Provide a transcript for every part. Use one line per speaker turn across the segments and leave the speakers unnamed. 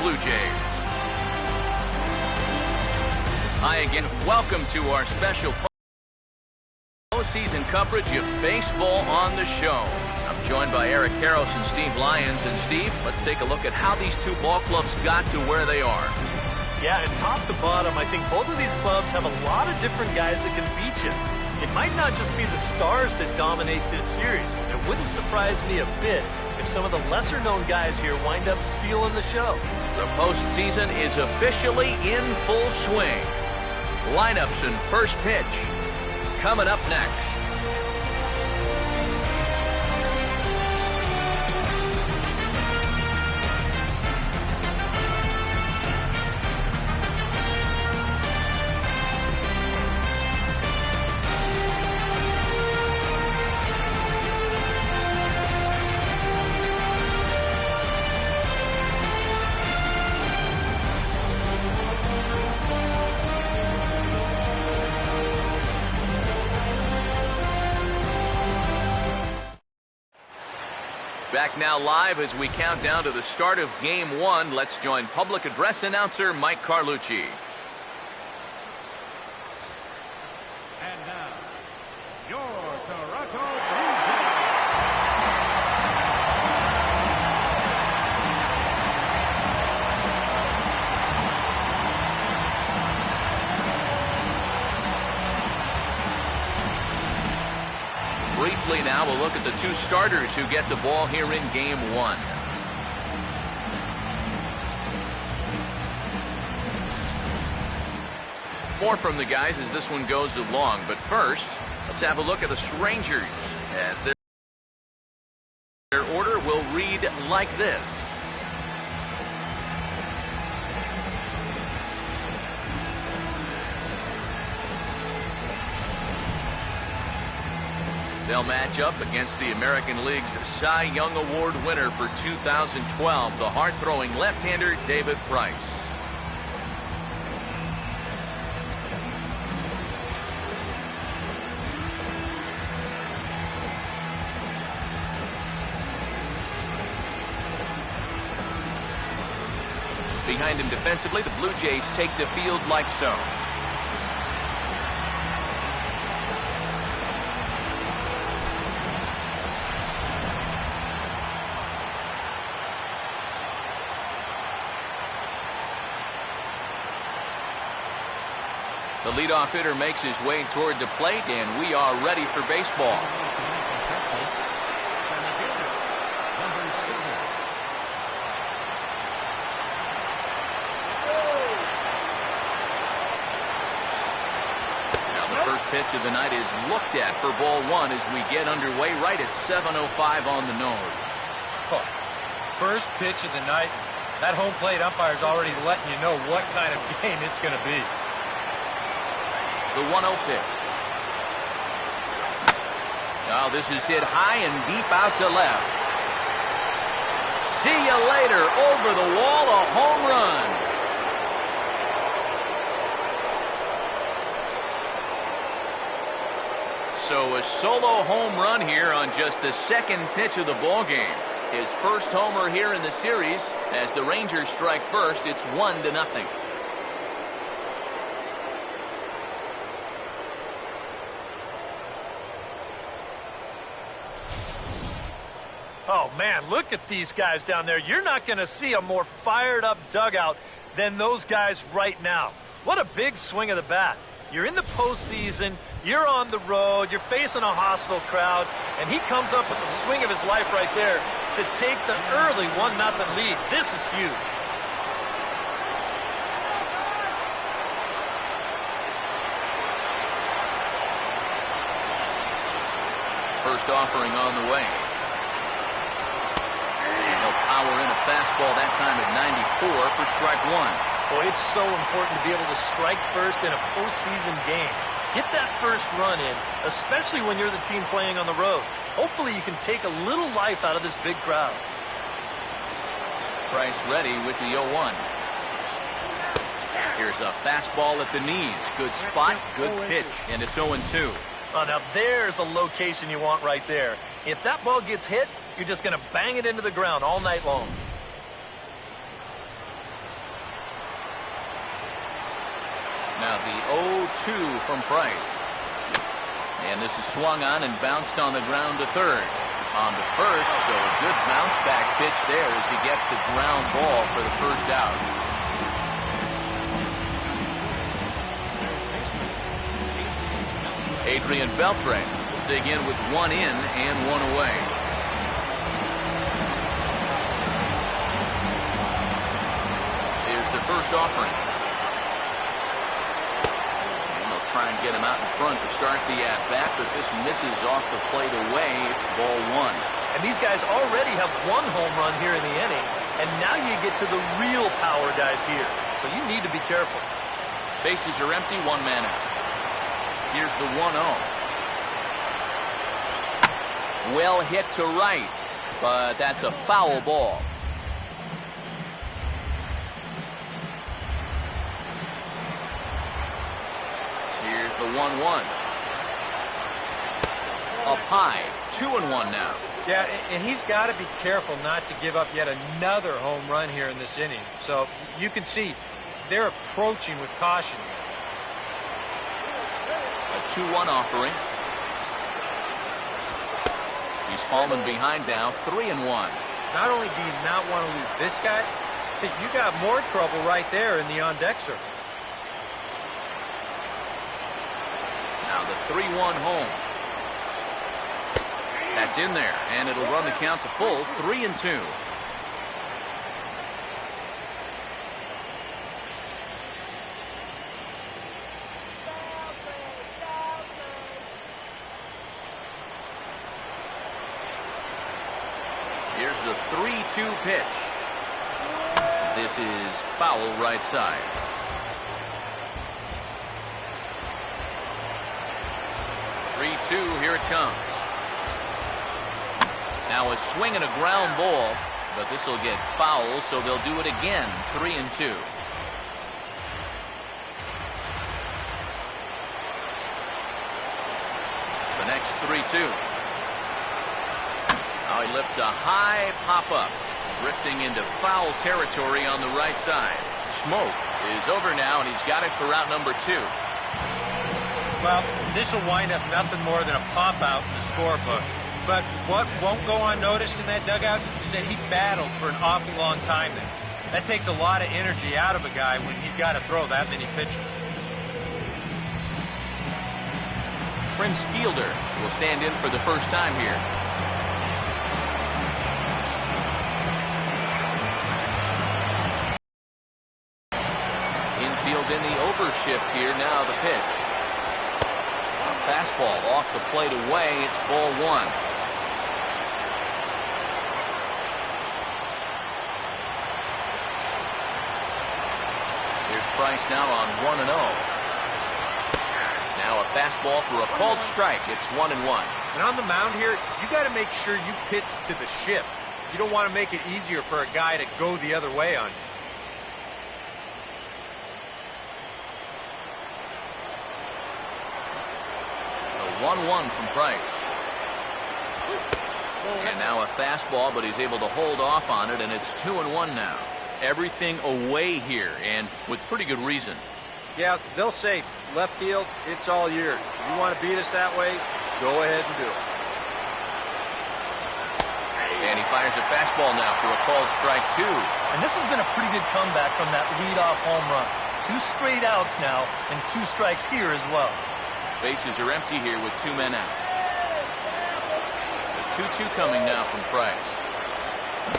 Blue Jays. Hi again. Welcome to our special postseason coverage of baseball on the show. I'm joined by Eric Karros and Steve Lyons. And Steve, let's take a look at how these two ball clubs got to where they are.
Yeah, and top to bottom, I think both of these clubs have a lot of different guys that can beat you. It might not just be the stars that dominate this series. It wouldn't surprise me a bit if some of the lesser-known guys here wind up stealing the show.
The postseason is officially in full swing. Lineups and first pitch coming up next. Back now live as we count down to the start of Game 1. Let's join public address announcer Mike Carlucci.
And now, your Toronto Blue Jays.
Briefly now, we'll look at the two starters who get the ball here in Game 1. More from the guys as this one goes along. But first, let's have a look at the Rangers as their order will read like this. They'll match up against the American League's Cy Young Award winner for 2012, the hard-throwing left-hander David Price. Behind him defensively, the Blue Jays take the field like so. The leadoff hitter makes his way toward the plate, and we are ready for baseball. Now the first pitch of the night is looked at for ball one as we get underway right at 7:05 on the nose.
First pitch of the night. That home plate umpire's already letting you know what kind of game it's going to be.
The 1-0 pitch. Now this is hit high and deep out to left. See you later. Over the wall, a home run. So a solo home run here on just the second pitch of the ball game. His first homer here in the series. As the Rangers strike first, it's 1-0.
Oh, man, look at these guys down there. You're not going to see a more fired-up dugout than those guys right now. What a big swing of the bat. You're in the postseason, you're on the road, you're facing a hostile crowd, and he comes up with the swing of his life right there to take the early 1-0 lead. This is huge.
First offering on the way. Power in a fastball that time at 94 for strike one.
Boy, it's so important to be able to strike first in a postseason game. Get that first run in, especially when you're the team playing on the road. Hopefully you can take a little life out of this big crowd.
Price ready with the 0-1. Here's a fastball at the knees. Good spot, good pitch, and it's 0-2.
Oh, now there's a location you want right there. If that ball gets hit, you're just going to bang it into the ground all night long.
Now the 0-2 from Price. And this is swung on and bounced on the ground to third. On to first, so a good bounce back pitch there as he gets the ground ball for the first out. Adrian Beltre will dig in with one in and one away. Here's the first offering. Try and get him out in front to start the at-bat, but this misses off the plate away. It's ball one.
And these guys already have one home run here in the inning, and now you get to the real power guys here. So you need to be careful.
Bases are empty, one man out. Here's the 1-0. Well hit to right, but that's a foul ball. The 1-1. Up high, 2-1 now.
Yeah, and he's got to be careful not to give up yet another home run here in this inning. So you can see they're approaching with caution.
A 2-1 offering. He's falling behind now, 3-1.
Not only do you not want to lose this guy, but you got more trouble right there in the on-deck circle.
Now the 3-1 home. That's in there, and it'll run the count to full, 3-2. Here's the 3-2 pitch. This is foul right side. 3-2, here it comes. Now a swing and a ground ball, but this will get foul, so they'll do it again, 3-2. The next 3-2. Now he lifts a high pop-up, drifting into foul territory on the right side. Smoke is over now, and he's got it for out number 2.
Well, this will wind up nothing more than a pop-out in the scorebook. But what won't go unnoticed in that dugout is that he battled for an awfully long time there. That takes a lot of energy out of a guy when he's got to throw that many pitches.
Prince Fielder will stand in for the first time here. Infield in the overshift here, now the pitch. Fastball off the plate away. It's ball one. Here's Price now on 1-0. Now a fastball for a called strike. It's 1-1.
And on the mound here, you got to make sure you pitch to the shift. You don't want to make it easier for a guy to go the other way on you.
1-1 from Price. And now a fastball, but he's able to hold off on it, and it's 2-1 now. Everything away here, and with pretty good reason.
Yeah, they'll say, left field, it's all yours. You want to beat us that way, go ahead and do it.
And he fires a fastball now for a called strike 2.
And this has been a pretty good comeback from that leadoff home run. 2 straight outs now, and 2 strikes here as well.
Bases are empty here with 2 men out. The 2-2 coming now from Price.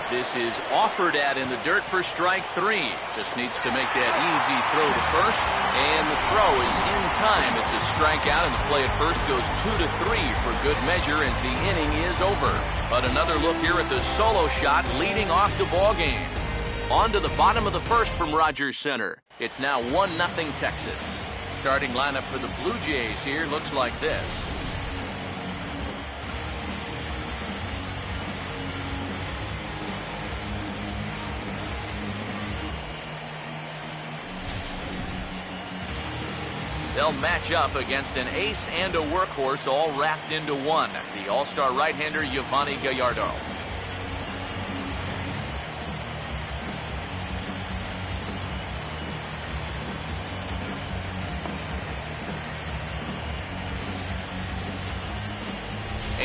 This is offered at in the dirt for strike 3. Just needs to make that easy throw to first. And the throw is in time. It's a strikeout, and the play at first goes 2-3 for good measure as the inning is over. But another look here at the solo shot leading off the ballgame. On to the bottom of the first from Rogers Center. It's now 1-0 Texas. Starting lineup for the Blue Jays here looks like this. They'll match up against an ace and a workhorse all wrapped into one. The all-star right-hander Yovani Gallardo.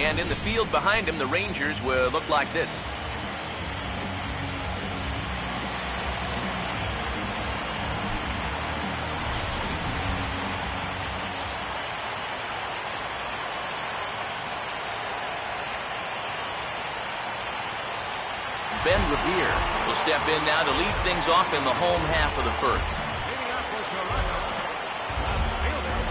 And in the field behind him, the Rangers will look like this. Ben Revere will step in now to lead things off in the home half of the first.
Leading up for Toronto, left fielder,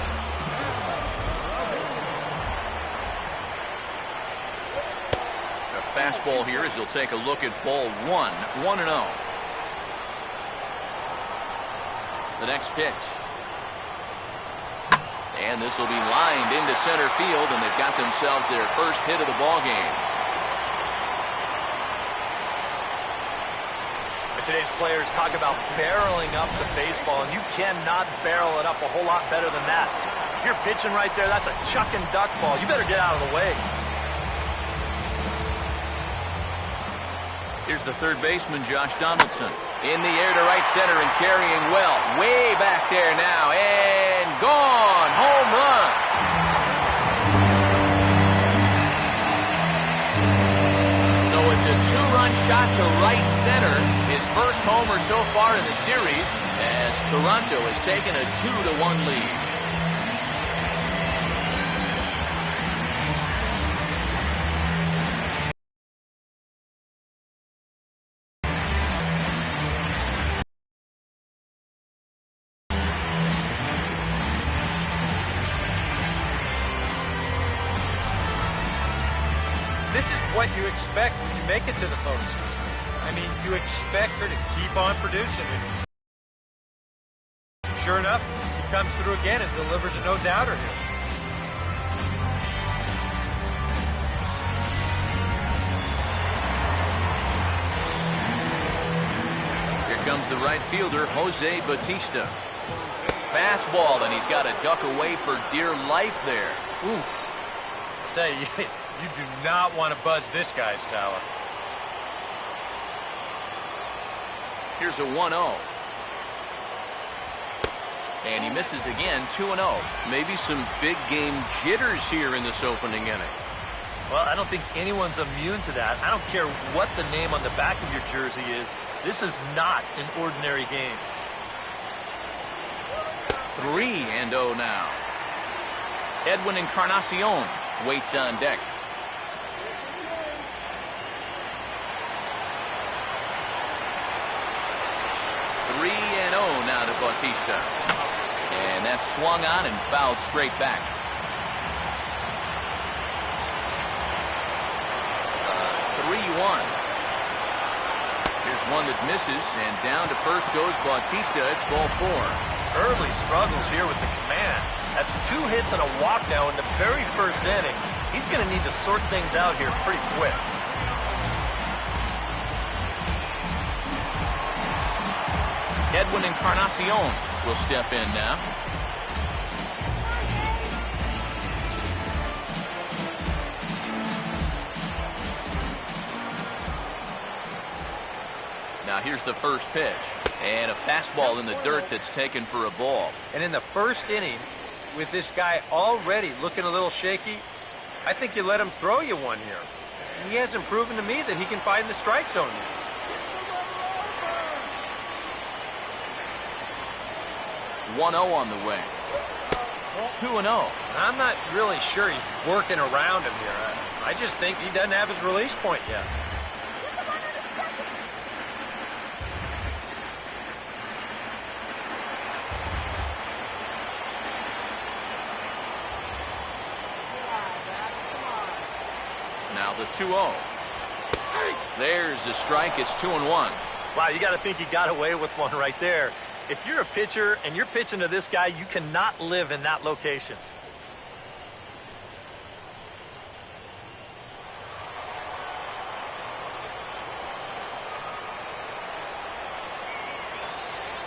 A fastball here as he'll take a look at ball 1, 1-0. The next pitch. And this will be lined into center field, and they've got themselves their first hit of the ball game.
Today's players talk about barreling up the baseball, and you cannot barrel it up a whole lot better than that. If you're pitching right there, that's a chuck and duck ball. You better get out of the way.
Here's the third baseman, Josh Donaldson. In the air to right center and carrying well. Way back there now, and gone. Home run. So it's a two-run shot to right center. His first homer so far in the series as Toronto has taken a 2-1 lead.
This is what you expect when you make it to the postseason. I mean, you expect her to keep on producing. And sure enough, he comes through again and delivers a no-doubter here.
Here comes the right fielder, Jose Bautista. Fastball, and he's got to duck away for dear life there.
Oof. I tell you, you do not want to buzz this guy's tower.
Here's a 1-0. And he misses again, 2-0. Maybe some big game jitters here in this opening inning.
Well, I don't think anyone's immune to that. I don't care what the name on the back of your jersey is. This is not an ordinary game.
3-0 now. Edwin Encarnacion waits on deck. 3-0 now to Bautista. And that's swung on and fouled straight back. 3-1. Here's one that misses, and down to first goes Bautista. It's ball 4.
Early struggles here with the command. That's 2 hits and a walk now in the very first inning. He's going to need to sort things out here pretty quick.
Edwin Encarnacion will step in now. Now here's the first pitch. And a fastball in the dirt that's taken for a ball.
And in the first inning, with this guy already looking a little shaky, I think you let him throw you one here. He hasn't proven to me that he can find the strike zone yet.
1-0 on the way. 2-0.
I'm not really sure he's working around him here. I just think he doesn't have his release point yet.
Now the 2-0. There's the strike. It's 2-1.
Wow, you got to think he got away with one right there. If you're a pitcher and you're pitching to this guy, you cannot live in that location.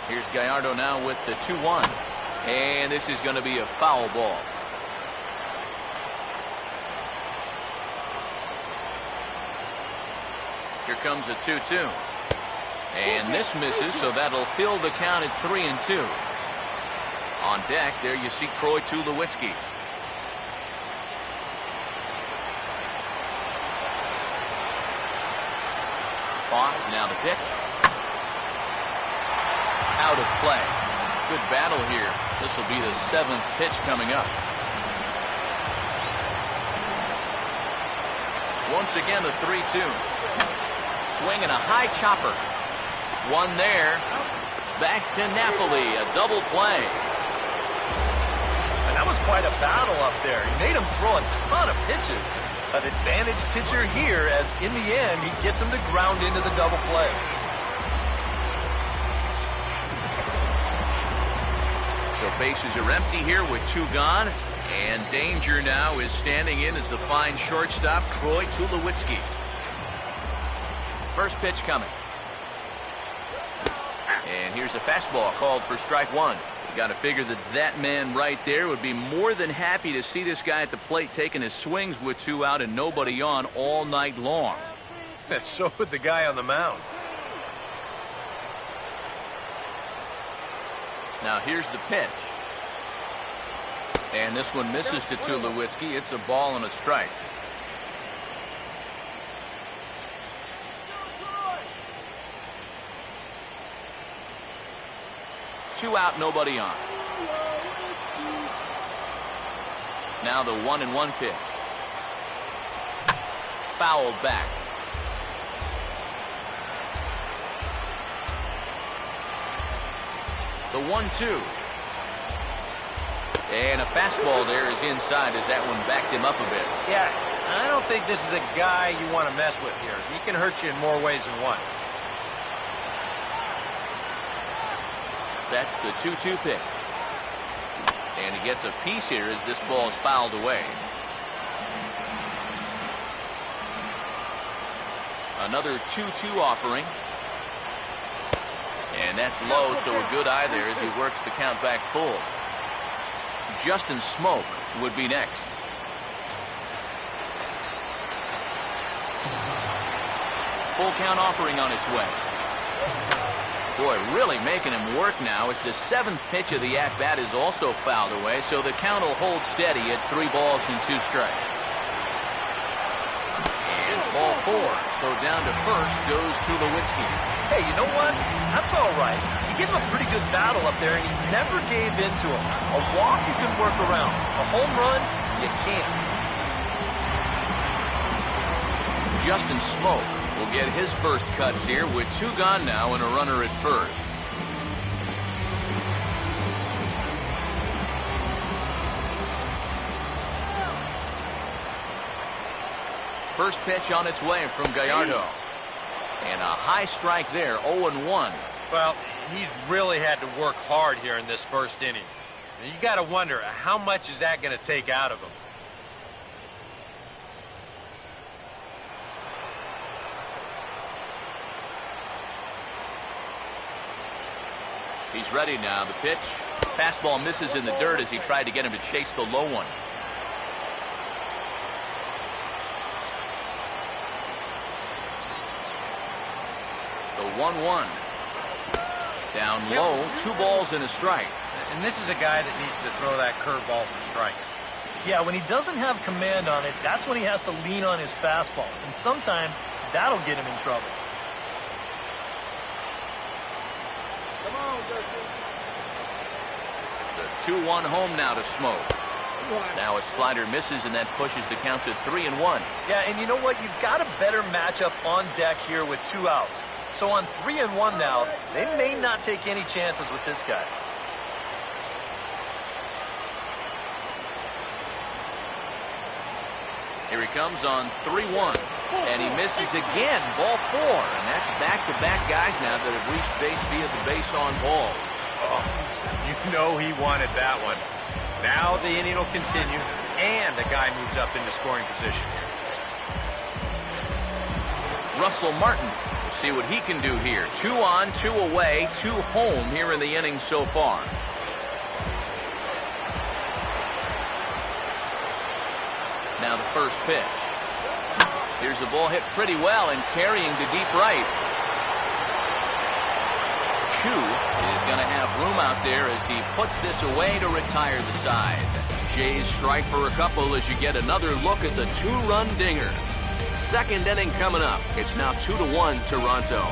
Here's Gallardo now with the 2-1. And this is going to be a foul ball. Here comes a 2-2. And this misses, so that'll fill the count at 3-2. On deck, there you see Troy Tulowitzki. Pause, now the pitch. Out of play. Good battle here. This will be the 7th pitch coming up. Once again, the 3-2. Swing and a high chopper. One there. Back to Napoli, a double play.
And that was quite a battle up there. He made him throw a ton of pitches. An advantage pitcher here, as in the end, he gets him to ground into the double play.
So bases are empty here with 2 gone. And danger now is standing in as the fine shortstop, Troy Tulowitzki. First pitch coming. And here's a fastball called for strike 1. You got to figure that that man right there would be more than happy to see this guy at the plate taking his swings with 2 out and nobody on all night long.
So would the guy on the mound.
Now here's the pitch. And this one misses to Tulowitzki. It's a ball and a strike. Two out, nobody on. Now the 1-1 pitch. Fouled back. The 1-2. And a fastball there is inside as that one backed him up a bit.
Yeah, I don't think this is a guy you want to mess with here. He can hurt you in more ways than one.
That's the 2-2 pitch. And he gets a piece here as this ball is fouled away. Another 2-2 offering. And that's low, so a good eye there as he works the count back full. Justin Smoke would be next. Full count offering on its way. Boy, really making him work now as the 7th pitch of the at-bat is also fouled away, so the count will hold steady at 3 balls and 2 strikes. And ball 4, so down to first goes Tulowitzki.
Hey, you know what? That's all right. You gave him a pretty good battle up there, and he never gave in to him. A walk you can work around. A home run, you can't.
Justin Smoke will get his first cuts here with 2 gone now and a runner at first. First pitch on its way from Gallardo. And a high strike there, 0-1.
Well, he's really had to work hard here in this first inning. And you got to wonder, how much is that going to take out of him?
He's ready now. The pitch. Fastball misses in the dirt as he tried to get him to chase the low one. The 1-1. Down low, 2 balls and a strike.
And this is a guy that needs to throw that curveball for strikes.
Yeah, when he doesn't have command on it, that's when he has to lean on his fastball. And sometimes that'll get him in trouble.
Come on, Justin.
The 2-1 home now to Smoke. Now a slider misses, and that pushes the count to 3-1.
Yeah, and you know what? You've got a better matchup on deck here with 2 outs. So on 3-1 now, they may not take any chances with this guy.
Here he comes on 3-1. And he misses again. Ball 4. And that's back-to-back guys now that have reached base via the base on ball.
Oh, you know he wanted that one. Now the inning will continue, and the guy moves up into scoring position.
Russell Martin. We'll see what he can do here. 2 on, 2 away, 2 home here in the inning so far. Now the first pitch. Here's the ball hit pretty well and carrying to deep right. Chu is going to have room out there as he puts this away to retire the side. Jays strike for a couple as you get another look at the 2-run dinger. second inning coming up. It's now 2-1 Toronto.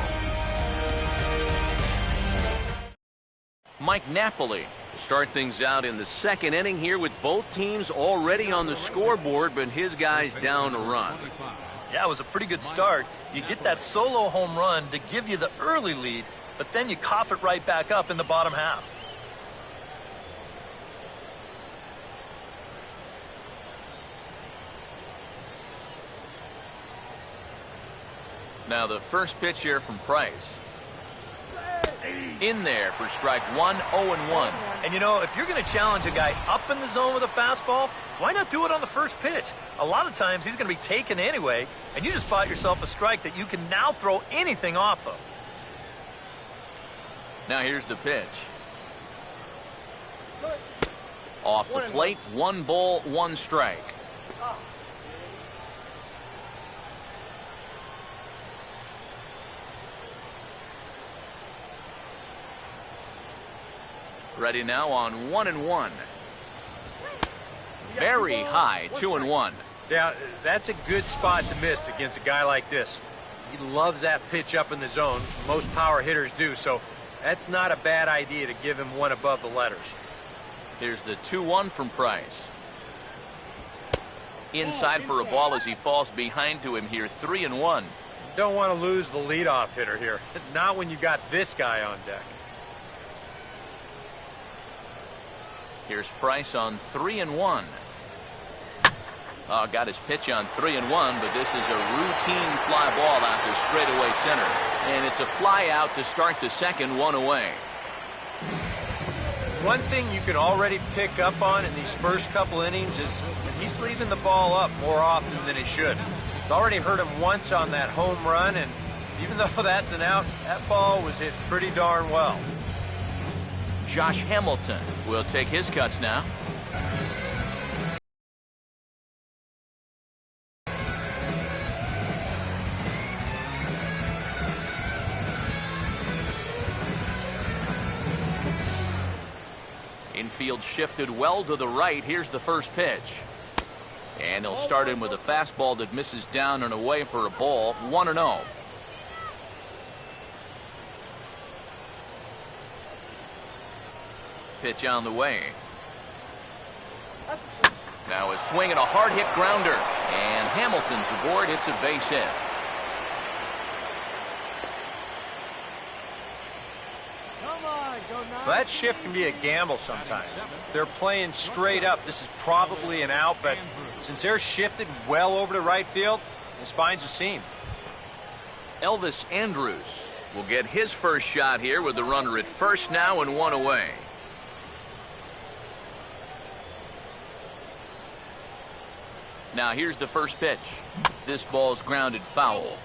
Mike Napoli will start things out in the second inning here with both teams already on the scoreboard, but his guys down a run.
Yeah, it was a pretty good start. You get that solo home run to give you the early lead, but then you cough it right back up in the bottom half.
Now the first pitch here from Price. In there for strike one, 0-1.
And you know, if you're going to challenge a guy up in the zone with a fastball, why not do it on the first pitch? A lot of times he's going to be taken anyway, and you just bought yourself a strike that you can now throw anything off of.
Now here's the pitch. Off the plate, 1 ball, 1 strike. Ready now on 1-1. Very high, 2-1.
Yeah, that's a good spot to miss against a guy like this. He loves that pitch up in the zone. Most power hitters do, so that's not a bad idea to give him one above the letters.
Here's the 2-1 from Price. Inside for a ball as he falls behind to him here, 3-1.
Don't want to lose the leadoff hitter here. Not when you got this guy on deck.
Here's Price on 3-1. Oh, got his pitch on 3-1, but this is a routine fly ball out to straightaway center. And it's a fly out to start the second, 1 away.
One thing you can already pick up on in these first couple innings is he's leaving the ball up more often than he should. It's already hurt him once on that home run, and even though that's an out, that ball was hit pretty darn well.
Josh Hamilton will take his cuts now. Infield shifted well to the right. Here's the first pitch. And he'll start him with a fastball that misses down and away for a ball, 1-0. Pitch on the way. Now a swing and a hard hit grounder. And Hamilton's aboard, hits a base hit.
Well, that shift can be a gamble sometimes. They're playing straight up. This is probably an out, but since they're shifted well over to right field, this finds a seam.
Elvis Andrus will get his first shot here with the runner at first now and 1 away. Now here's the first pitch. This ball's grounded foul.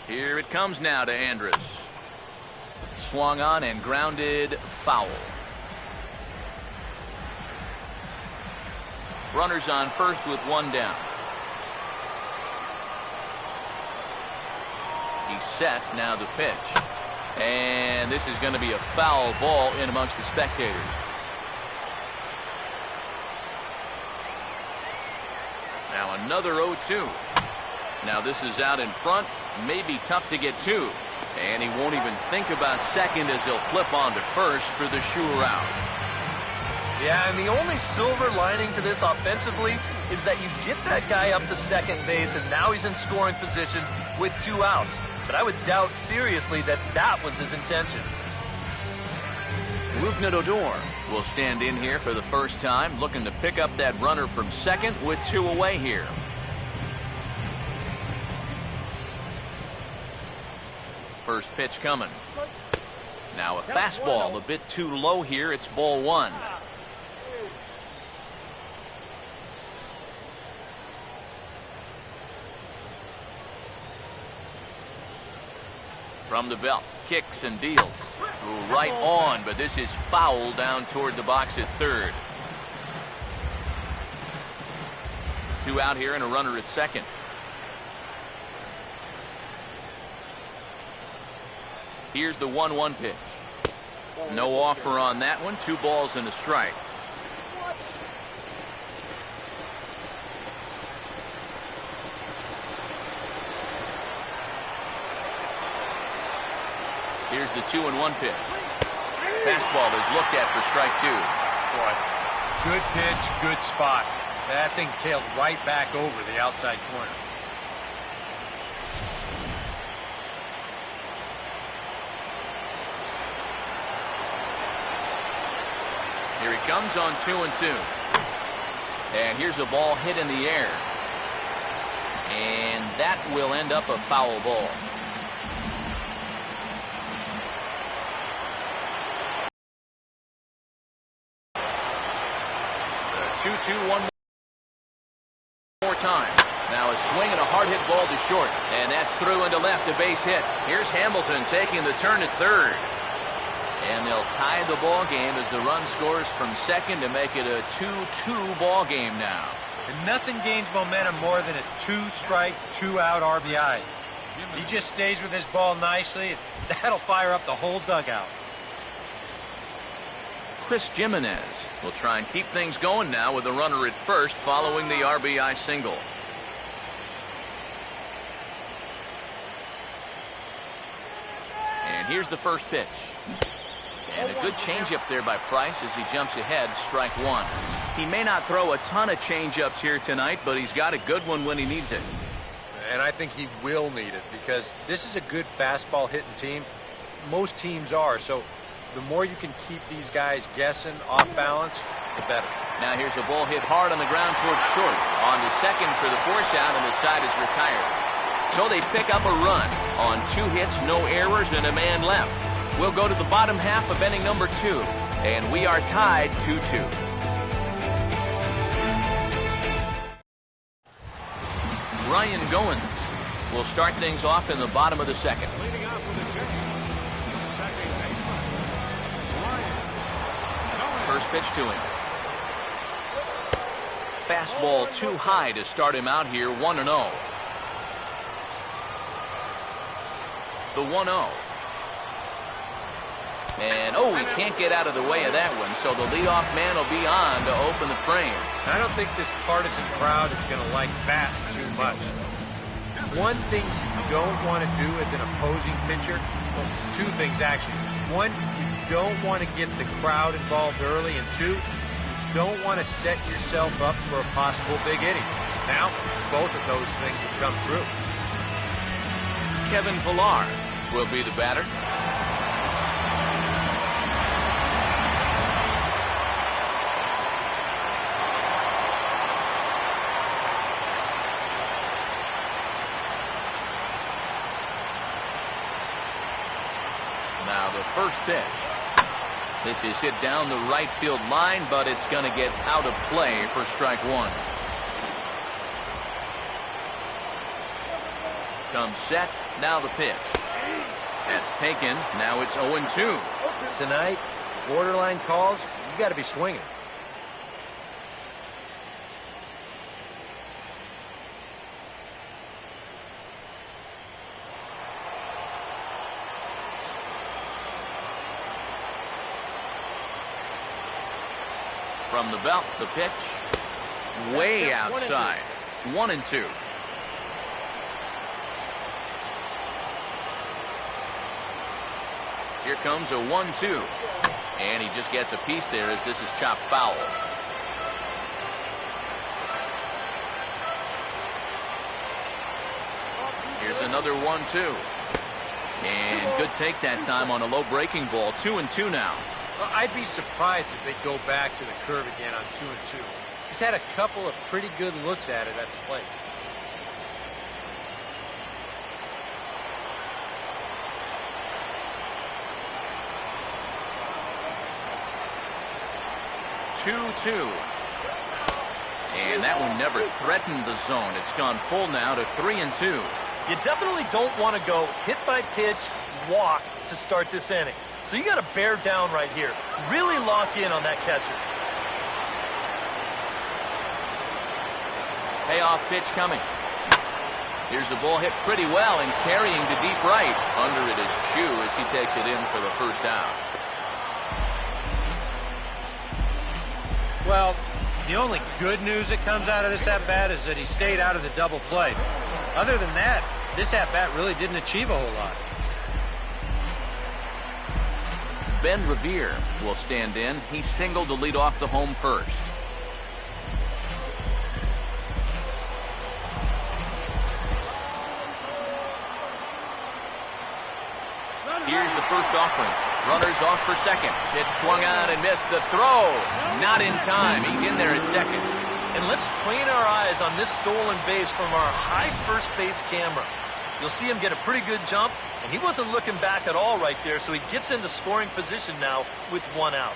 Here it comes now to Andrus. Swung on and grounded foul. Runners on first with 1 down. He's set, now the pitch. And this is going to be a foul ball in amongst the spectators. Now another 0-2. Now this is out in front. May be tough to get to. And he won't even think about second as he'll flip on to first for the sure out.
Yeah, and the only silver lining to this offensively is that you get that guy up to second base, and now he's in scoring position with 2 outs. But I would doubt seriously that that was his intention.
Rougned Odor will stand in here for the first time, looking to pick up that runner from second with 2 away here. First pitch coming. Now a fastball a bit too low here. It's ball 1. From the belt, kicks and deals. Right on, but this is foul down toward the box at third. 2 out here and a runner at second. Here's the 1-1 pitch. No offer on that one. 2 balls and a strike. Here's the 2-1 pitch. Fastball is looked at for strike 2.
Boy, good pitch, good spot. That thing tailed right back over the outside corner.
Here he comes on 2-2. And here's a ball hit in the air. And that will end up a foul ball. The 2-2, one more time. Now a swing and a hard hit ball to short. And that's through into left, a base hit. Here's Hamilton taking the turn at third. And they'll tie the ball game as the run scores from second to make it a 2-2 ball game now.
And nothing gains momentum more than a 2-strike, 2-out RBI. He just stays with his ball nicely, and that'll fire up the whole dugout.
Chris Jimenez will try and keep things going now with a runner at first following the RBI single. And here's the first pitch. And a good changeup there by Price as he jumps ahead, strike 1. He may not throw a ton of changeups here tonight, but he's got a good one when he needs it.
And I think he will need it because this is a good fastball hitting team. Most teams are, so the more you can keep these guys guessing off balance, the better.
Now here's a ball hit hard on the ground towards short. On to second for the force out, and the side is retired. So they pick up a run on 2 hits, no errors, and a man left. We'll go to the bottom half of inning number 2, and we are tied 2-2. Ryan Goins will start things off in the bottom of the second.
Leading off with a change. Second baseman, Ryan Goins.
First pitch to him. Fastball too high to start him out here, 1-0. The 1-0. And, he can't get out of the way of that one, so the leadoff man will be on to open the frame.
I don't think this partisan crowd is going to like that too much. One thing you don't want to do as an opposing pitcher, well, 2 things actually. 1, you don't want to get the crowd involved early, and 2, you don't want to set yourself up for a possible big inning. Now, both of those things have come true.
Kevin Pillar will be the batter. Now the first pitch. This is hit down the right field line, but it's going to get out of play for strike 1. Comes set. Now the pitch. That's taken. Now it's 0-2.
Tonight, borderline calls, you got to be swinging.
From the belt, the pitch. Way outside. 1-2. Here comes a 1-2. And he just gets a piece there as this is chopped foul. Here's another 1-2. And good take that time on a low breaking ball. 2-2 now.
Well, I'd be surprised if they go back to the curve again on 2-2. He's had a couple of pretty good looks at it at the plate.
And that one never threatened the zone. It's gone full now to 3-2.
You definitely don't want to go hit by pitch, walk to start this inning. So you got to bear down right here. Really lock in on that catcher.
Payoff pitch coming. Here's the ball hit pretty well and carrying to deep right. Under it is Chu as he takes it in for the first out.
Well, the only good news that comes out of this at-bat is that he stayed out of the double play. Other than that, this at-bat really didn't achieve a whole lot.
Ben Revere will stand in. He singled to lead off the home first. Here's the first offering. Runners off for second. Pitch swung on and missed. The throw. Not in time. He's in there at second.
And let's train our eyes on this stolen base from our high first base camera. You'll see him get a pretty good jump, and he wasn't looking back at all right there, so he gets into scoring position now with one out.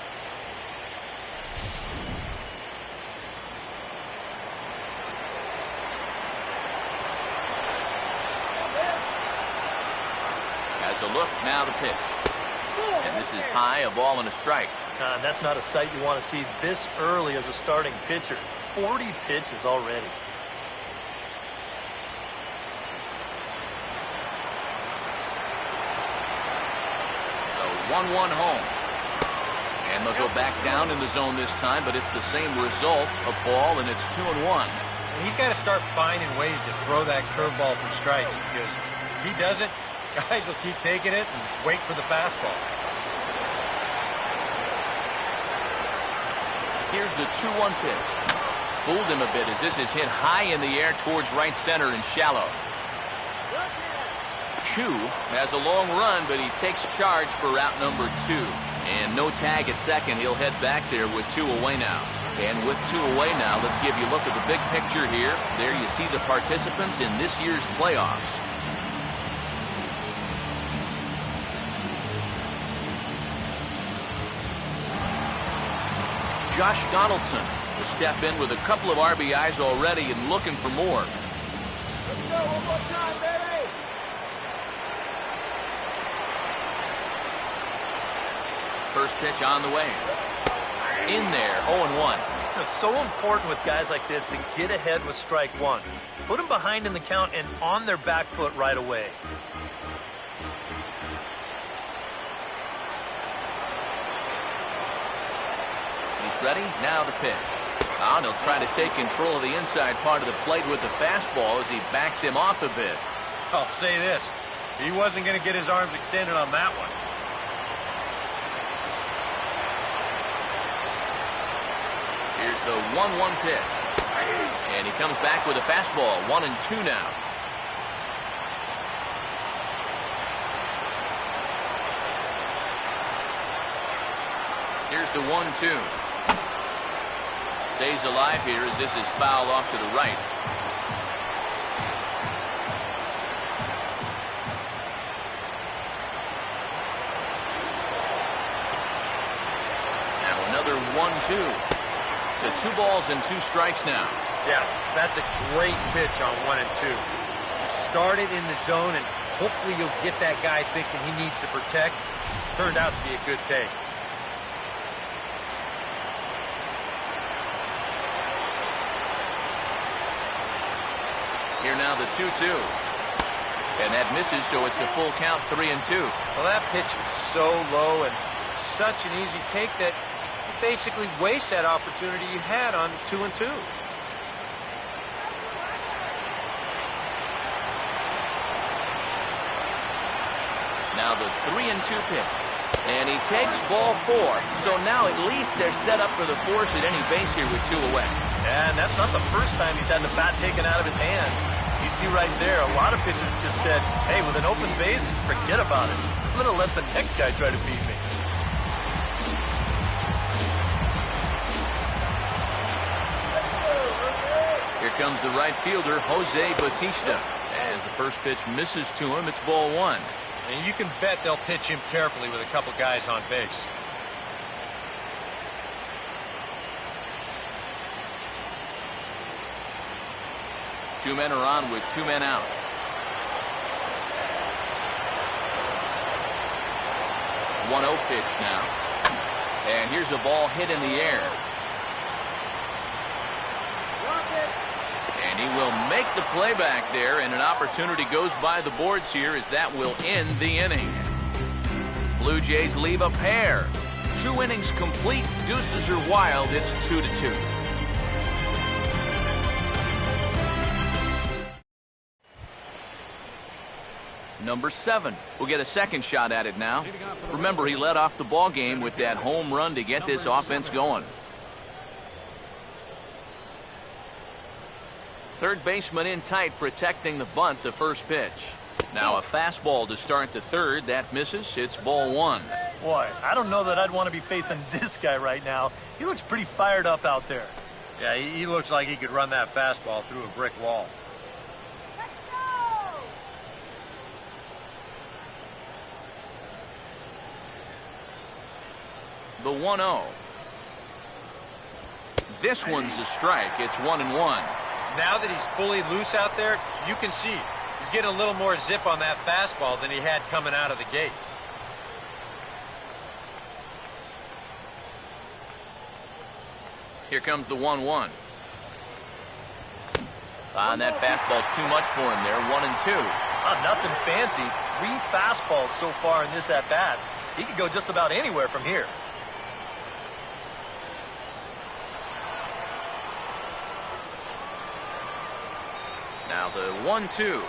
Has a look, now the pitch. And this is high, a ball and a strike.
That's not a sight you want to see this early as a starting pitcher. 40 pitches already.
So 1-1 home. And they'll go back down in the zone this time, but it's the same result, a ball, and it's 2-1.
And he's got to start finding ways to throw that curveball for strikes, because if he doesn't, guys will keep taking it and wait for the fastball.
Here's the 2-1 pitch. Fooled him a bit as this is hit high in the air towards right center and shallow. Chu has a long run, but he takes charge for route number 2. And no tag at second. He'll head back there with 2 away now. And with 2 away now, let's give you a look at the big picture here. There you see the participants in this year's playoffs. Josh Donaldson will step in with a couple of RBIs already and looking for more.
Let's go, one more time, baby.
First pitch on the way. In there, 0-1.
It's so important with guys like this to get ahead with strike one. Put them behind in the count and on their back foot right away.
Ready? Now the pitch. And he'll try to take control of the inside part of the plate with the fastball as he backs him off a bit.
I'll say this. He wasn't going to get his arms extended on that one.
Here's the 1-1 pitch. And he comes back with a fastball. 1-2 now. Here's the 1-2. Stays alive here as this is fouled off to the right. Now another 1-2. To 2 balls and 2 strikes now.
Yeah, that's a great pitch on 1 and 2. Start it in the zone, and hopefully you'll get that guy thinking he needs to protect. Turned out to be a good take.
Here now the 2-2. And that misses, so it's a full count, 3-2.
Well, that pitch is so low and such an easy take that you basically waste that opportunity you had on 2-2.
Now the 3-2 pitch. And he takes ball 4. So now at least they're set up for the force at any base here with 2 away.
And that's not the first time he's had the bat taken out of his hands. You see right there, a lot of pitchers just said, hey, with an open base, forget about it. I'm going to let the next guy try to beat me.
Here comes the right fielder, Jose Bautista. As the first pitch misses to him, it's ball 1.
And you can bet they'll pitch him carefully with a couple guys on base.
Two men are on with 2 men out. The 1-0 pitch now. And here's a ball hit in the air. And He will make the play back there, and an opportunity goes by the boards here as that will end the inning. Blue Jays leave a pair. 2 innings complete. Deuces are wild. It's 2-2. Number 7 will get a second shot at it now. Remember, he led off the ball game with that home run to get this offense going. Third baseman in tight, protecting the bunt, the first pitch. Now a fastball to start the third. That misses. It's ball 1.
Boy, I don't know that I'd want to be facing this guy right now. He looks pretty fired up out there.
Yeah, he looks like he could run that fastball through a brick wall.
The 1-0. This one's a strike. It's 1-1.
Now that he's fully loose out there, you can see he's getting a little more zip on that fastball than he had coming out of the gate.
Here comes the 1-1. And that fastball's too much for him there. 1-2.
Nothing fancy. 3 fastballs so far in this at-bat. He could go just about anywhere from here.
Now the 1-2.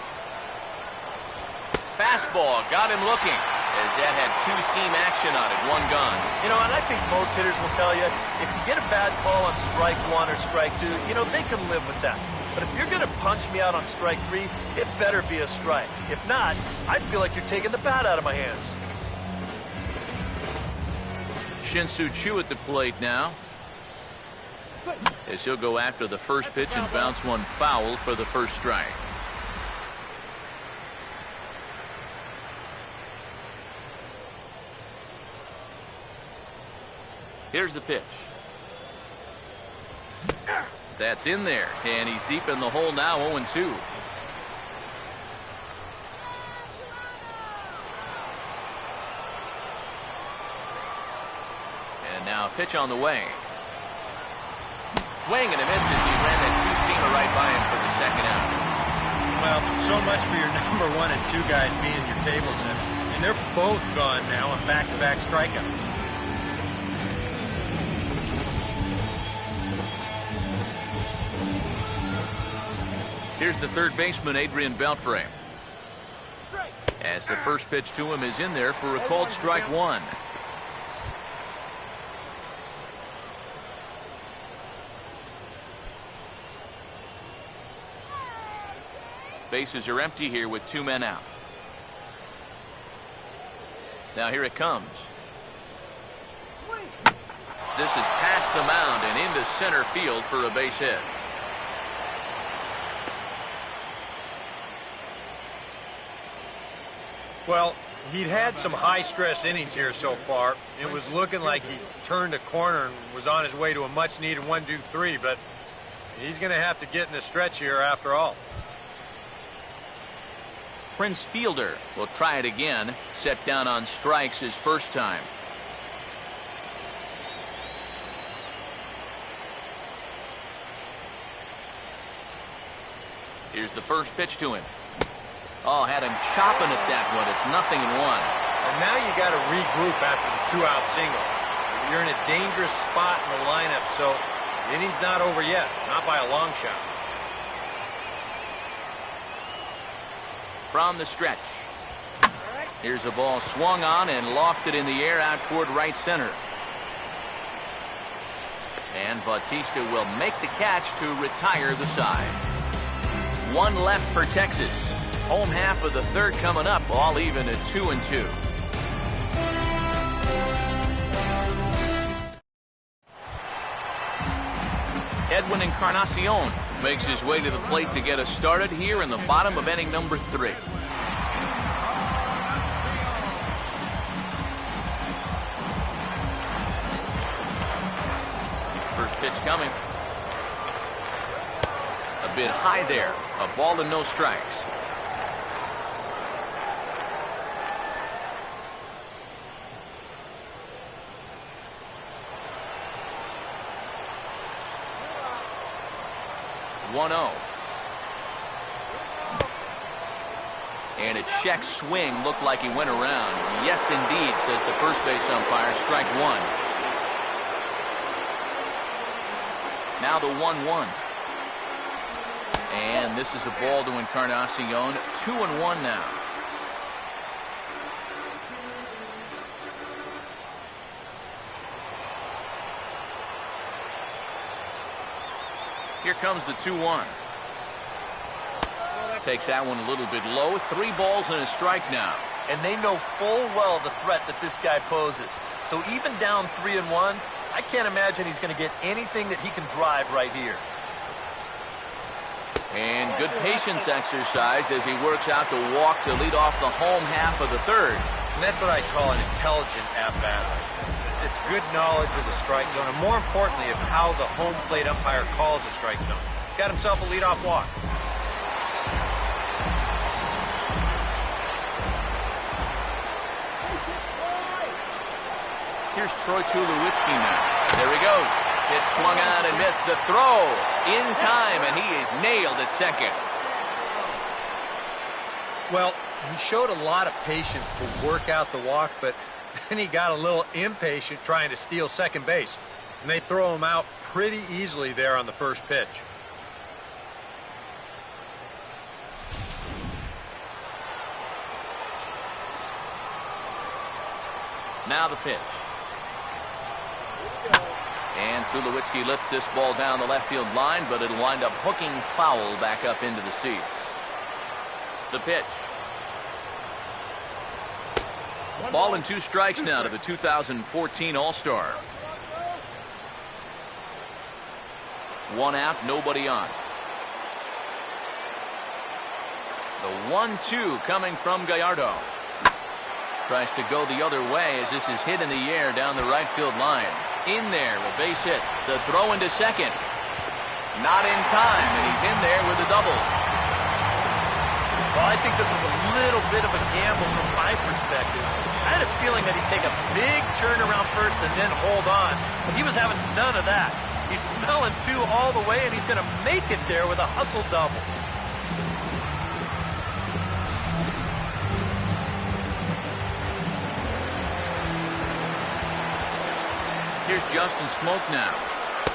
Fastball got him looking as that had 2-seam action on it. 1 gone.
You know, and I think most hitters will tell you, if you get a bad call on strike 1 or strike 2, you know, they can live with that. But if you're going to punch me out on strike 3, it better be a strike. If not, I feel like you're taking the bat out of my hands.
Shin-Soo Choo at the plate now, as he'll go after the first pitch and bounce one foul for the first strike. Here's the pitch. That's in there, and he's deep in the hole now. 0-2. And now pitch on the way. Swing and a miss as he ran that 2-seamer right by him for the second out.
Well, so much for your number 1 and 2 guys being your table setters. And they're both gone now on back-to-back strikeouts.
Here's the third baseman, Adrian Beltre. As the first pitch to him is in there for a called strike 1. Bases are empty here with 2 men out. Now here it comes. This is past the mound and into center field for a base hit.
Well, he'd had some high-stress innings here so far. It was looking like he turned a corner and was on his way to a much-needed 1-2-3, but he's going to have to get in the stretch here after all.
Prince Fielder will try it again. Set down on strikes his first time. Here's the first pitch to him. Oh, had him chopping at that one. It's 0-1.
And now you got to regroup after the 2-out single. You're in a dangerous spot in the lineup, so the inning's not over yet. Not by a long shot.
From the stretch. Here's a ball swung on and lofted in the air out toward right center. And Bautista will make the catch to retire the side. 1 left for Texas. Home half of the third coming up, all even at 2-2. Edwin Encarnacion makes his way to the plate to get us started here in the bottom of inning number 3. First pitch coming. A bit high there. A ball and no strikes. And a check swing looked like he went around. Yes, indeed, says the first base umpire. Strike one. Now the 1-1. And this is a ball to Encarnacion. 2-1 now. Here comes the 2-1. Takes that one a little bit low. 3 balls and a strike now.
And they know full well the threat that this guy poses. So even down 3-1, I can't imagine he's going to get anything that he can drive right here.
And good patience exercised as he works out the walk to lead off the home half of the third.
And that's what I call an intelligent at-bat. It's good knowledge of the strike zone, and more importantly, of how the home plate umpire calls the strike zone. Got himself a leadoff walk.
Here's Troy Tulowitzki now. There he goes. It swung on and missed. The throw in time, and he is nailed at second.
Well, he showed a lot of patience to work out the walk, but then he got a little impatient trying to steal second base. And they throw him out pretty easily there on the first pitch.
Now the pitch. And Tulowitzki lifts this ball down the left field line, but it'll wind up hooking foul back up into the seats. The pitch. Ball and 2 strikes now to the 2014 All-Star. 1 out, nobody on. The 1-2 coming from Gallardo. Tries to go the other way as this is hit in the air down the right field line. In there, a base hit. The throw into second. Not in time, and he's in there with a double.
Well, I think this was a little bit of a gamble from my perspective. I had a feeling that he'd take a big turn around first and then hold on, but he was having none of that. He's smelling 2 all the way, and he's going to make it there with a hustle double.
Here's Justin Smoke now,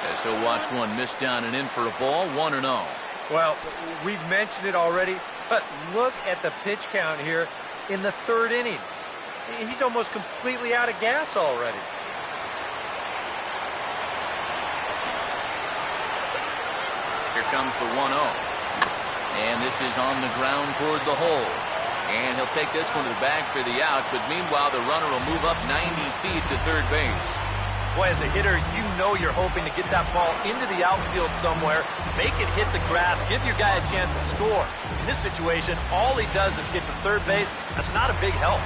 as he'll watch one miss down and in for a ball. 1-0.
Well, we've mentioned it already, but look at the pitch count here in the 3rd inning. He's almost completely out of gas already.
Here comes the 1-0. And this is on the ground toward the hole. And he'll take this one to the bag for the out, but meanwhile the runner will move up 90 feet to third base.
Boy, as a hitter, you know you're hoping to get that ball into the outfield somewhere, make it hit the grass, give your guy a chance to score. In this situation, all he does is get to third base. That's not a big help.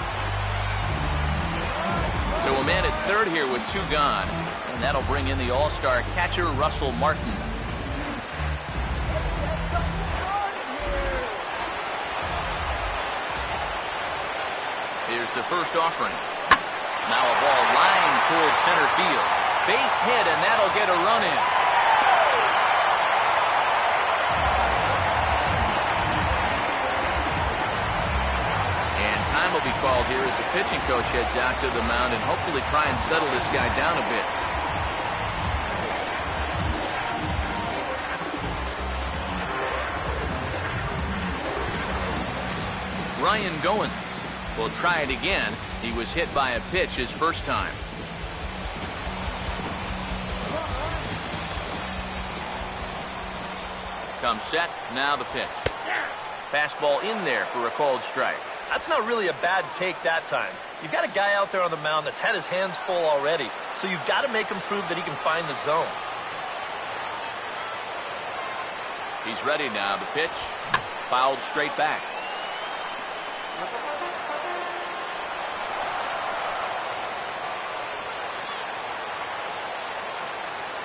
So a man at third here with 2 gone, and that'll bring in the All-Star catcher, Russell Martin. Here's the first offering. Now a ball lined towards center field. Base hit, and that'll get a run in. And time will be called here as the pitching coach heads out to the mound and hopefully try and settle this guy down a bit. Ryan Goins will try it again. He was hit by a pitch his first time. Comes set, now the pitch. Fastball in there for a called strike.
That's not really a bad take that time. You've got a guy out there on the mound that's had his hands full already, so you've got to make him prove that he can find the zone.
He's ready now. The pitch fouled straight back.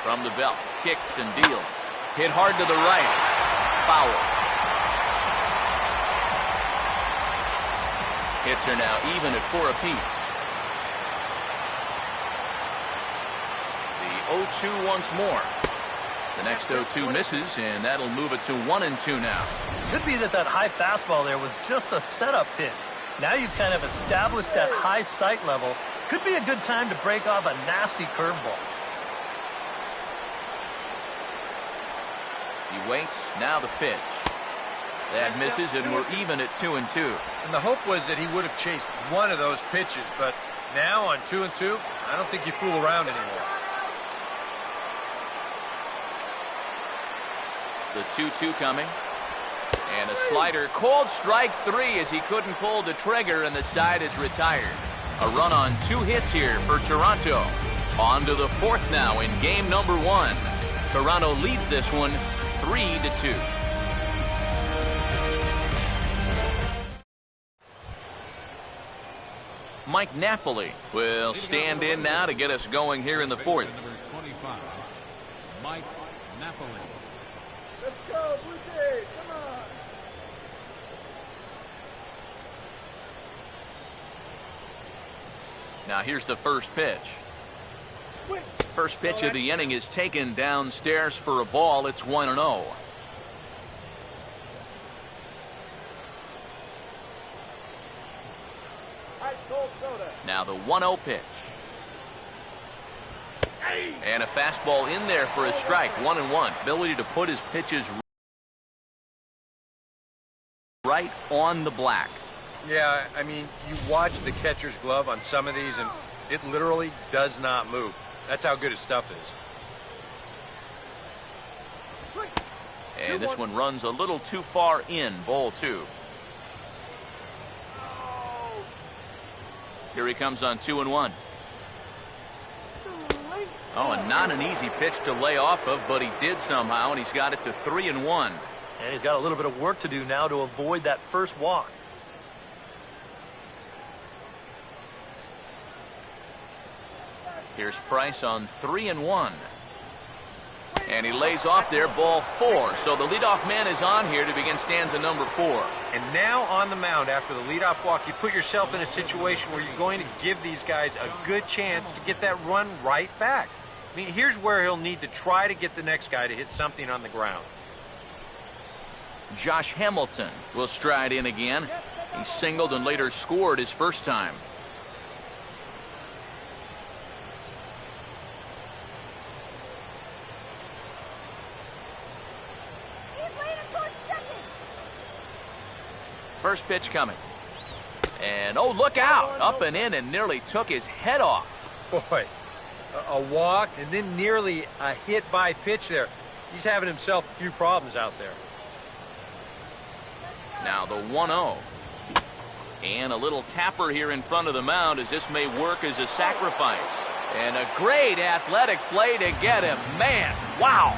From the belt, kicks and deals. Hit hard to the right. Foul. Hits are now even at 4 apiece. The 0-2 once more. The next 0-2 misses, and that'll move it to 1-2 now.
Could be that high fastball there was just a setup pitch. Now you've kind of established that high sight level. Could be a good time to break off a nasty curveball.
He waits. Now the pitch. That misses, and we're even at 2-2.
And the hope was that he would have chased one of those pitches, but now on 2-2, I don't think you fool around anymore.
The 2-2 coming. And a slider called strike 3 as he couldn't pull the trigger, and the side is retired. A run on 2 hits here for Toronto. On to the 4th now in game number 1. Toronto leads this one 3-2. Mike Napoli will stand in now to get us going here in the 4th.
Number 25, Mike Napoli.
Let's go, Blue Jays, come on.
Now here's the first pitch. First pitch of the inning is taken downstairs for a ball. It's 1-0. Now the 1-0 pitch. And a fastball in there for a strike. 1-1. Ability to put his pitches right on the black.
Yeah, I mean, you watch the catcher's glove on some of these, and it literally does not move. That's how good his stuff is.
And this one runs a little too far in. Ball 2. Here he comes on 2-1. Oh, and not an easy pitch to lay off of, but he did somehow, and he's got it to 3-1.
And he's got a little bit of work to do now to avoid that first walk.
Here's Price on 3-1. And he lays off there, ball 4. So the leadoff man is on here to begin stanza number 4.
And now on the mound after the leadoff walk, you put yourself in a situation where you're going to give these guys a good chance to get that run right back. I mean, here's where he'll need to try to get the next guy to hit something on the ground.
Josh Hamilton will stride in again. He singled and later scored his first time. First pitch coming. And, oh, look out. Up and in and nearly took his head off.
Boy, a walk and then nearly a hit by pitch there. He's having himself a few problems out there.
Now the 1-0. And a little tapper here in front of the mound as this may work as a sacrifice. And a great athletic play to get him. Man, wow.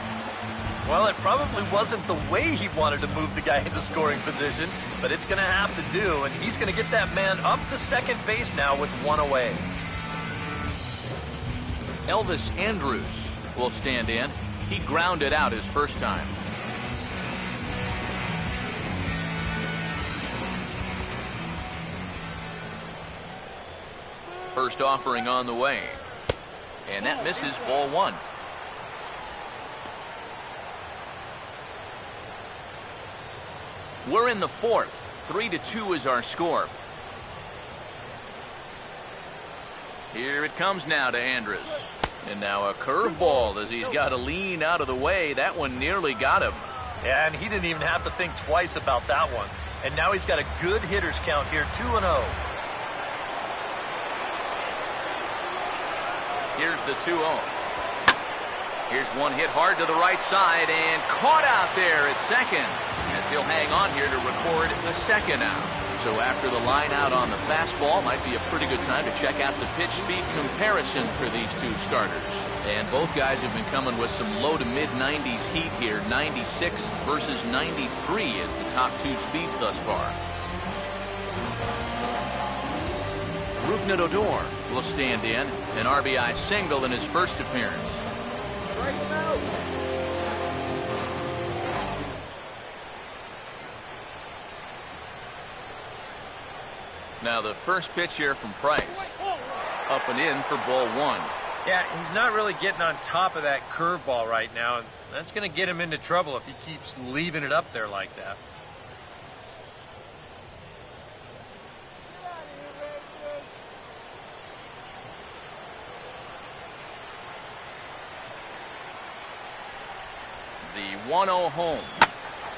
Well, it probably wasn't the way he wanted to move the guy into scoring position, but it's going to have to do, and he's going to get that man up to second base now with 1 away.
Elvis Andrus will stand in. He grounded out his first time. First offering on the way. And that misses, ball 1. We're in the 4th. 3-2 is our score. Here it comes now to Andrus. And now a curveball as he's got to lean out of the way. That one nearly got him.
Yeah, and he didn't even have to think twice about that one. And now he's got a good hitters count here, 2-0.
Here's the 2-0. Here's one hit hard to the right side and caught out there at second as he'll hang on here to record the second out. So after the line out on the fastball, might be a pretty good time to check out the pitch speed comparison for these two starters. And both guys have been coming with some low to mid 90s heat here. 96 versus 93 as the top two speeds thus far. Rougned Odor will stand in, an RBI single in his first appearance. Now the first pitch here from Price. Up and in for ball 1.
Yeah, he's not really getting on top of that curveball right now. That's going to get him into trouble if he keeps leaving it up there like that.
The 1-0 home.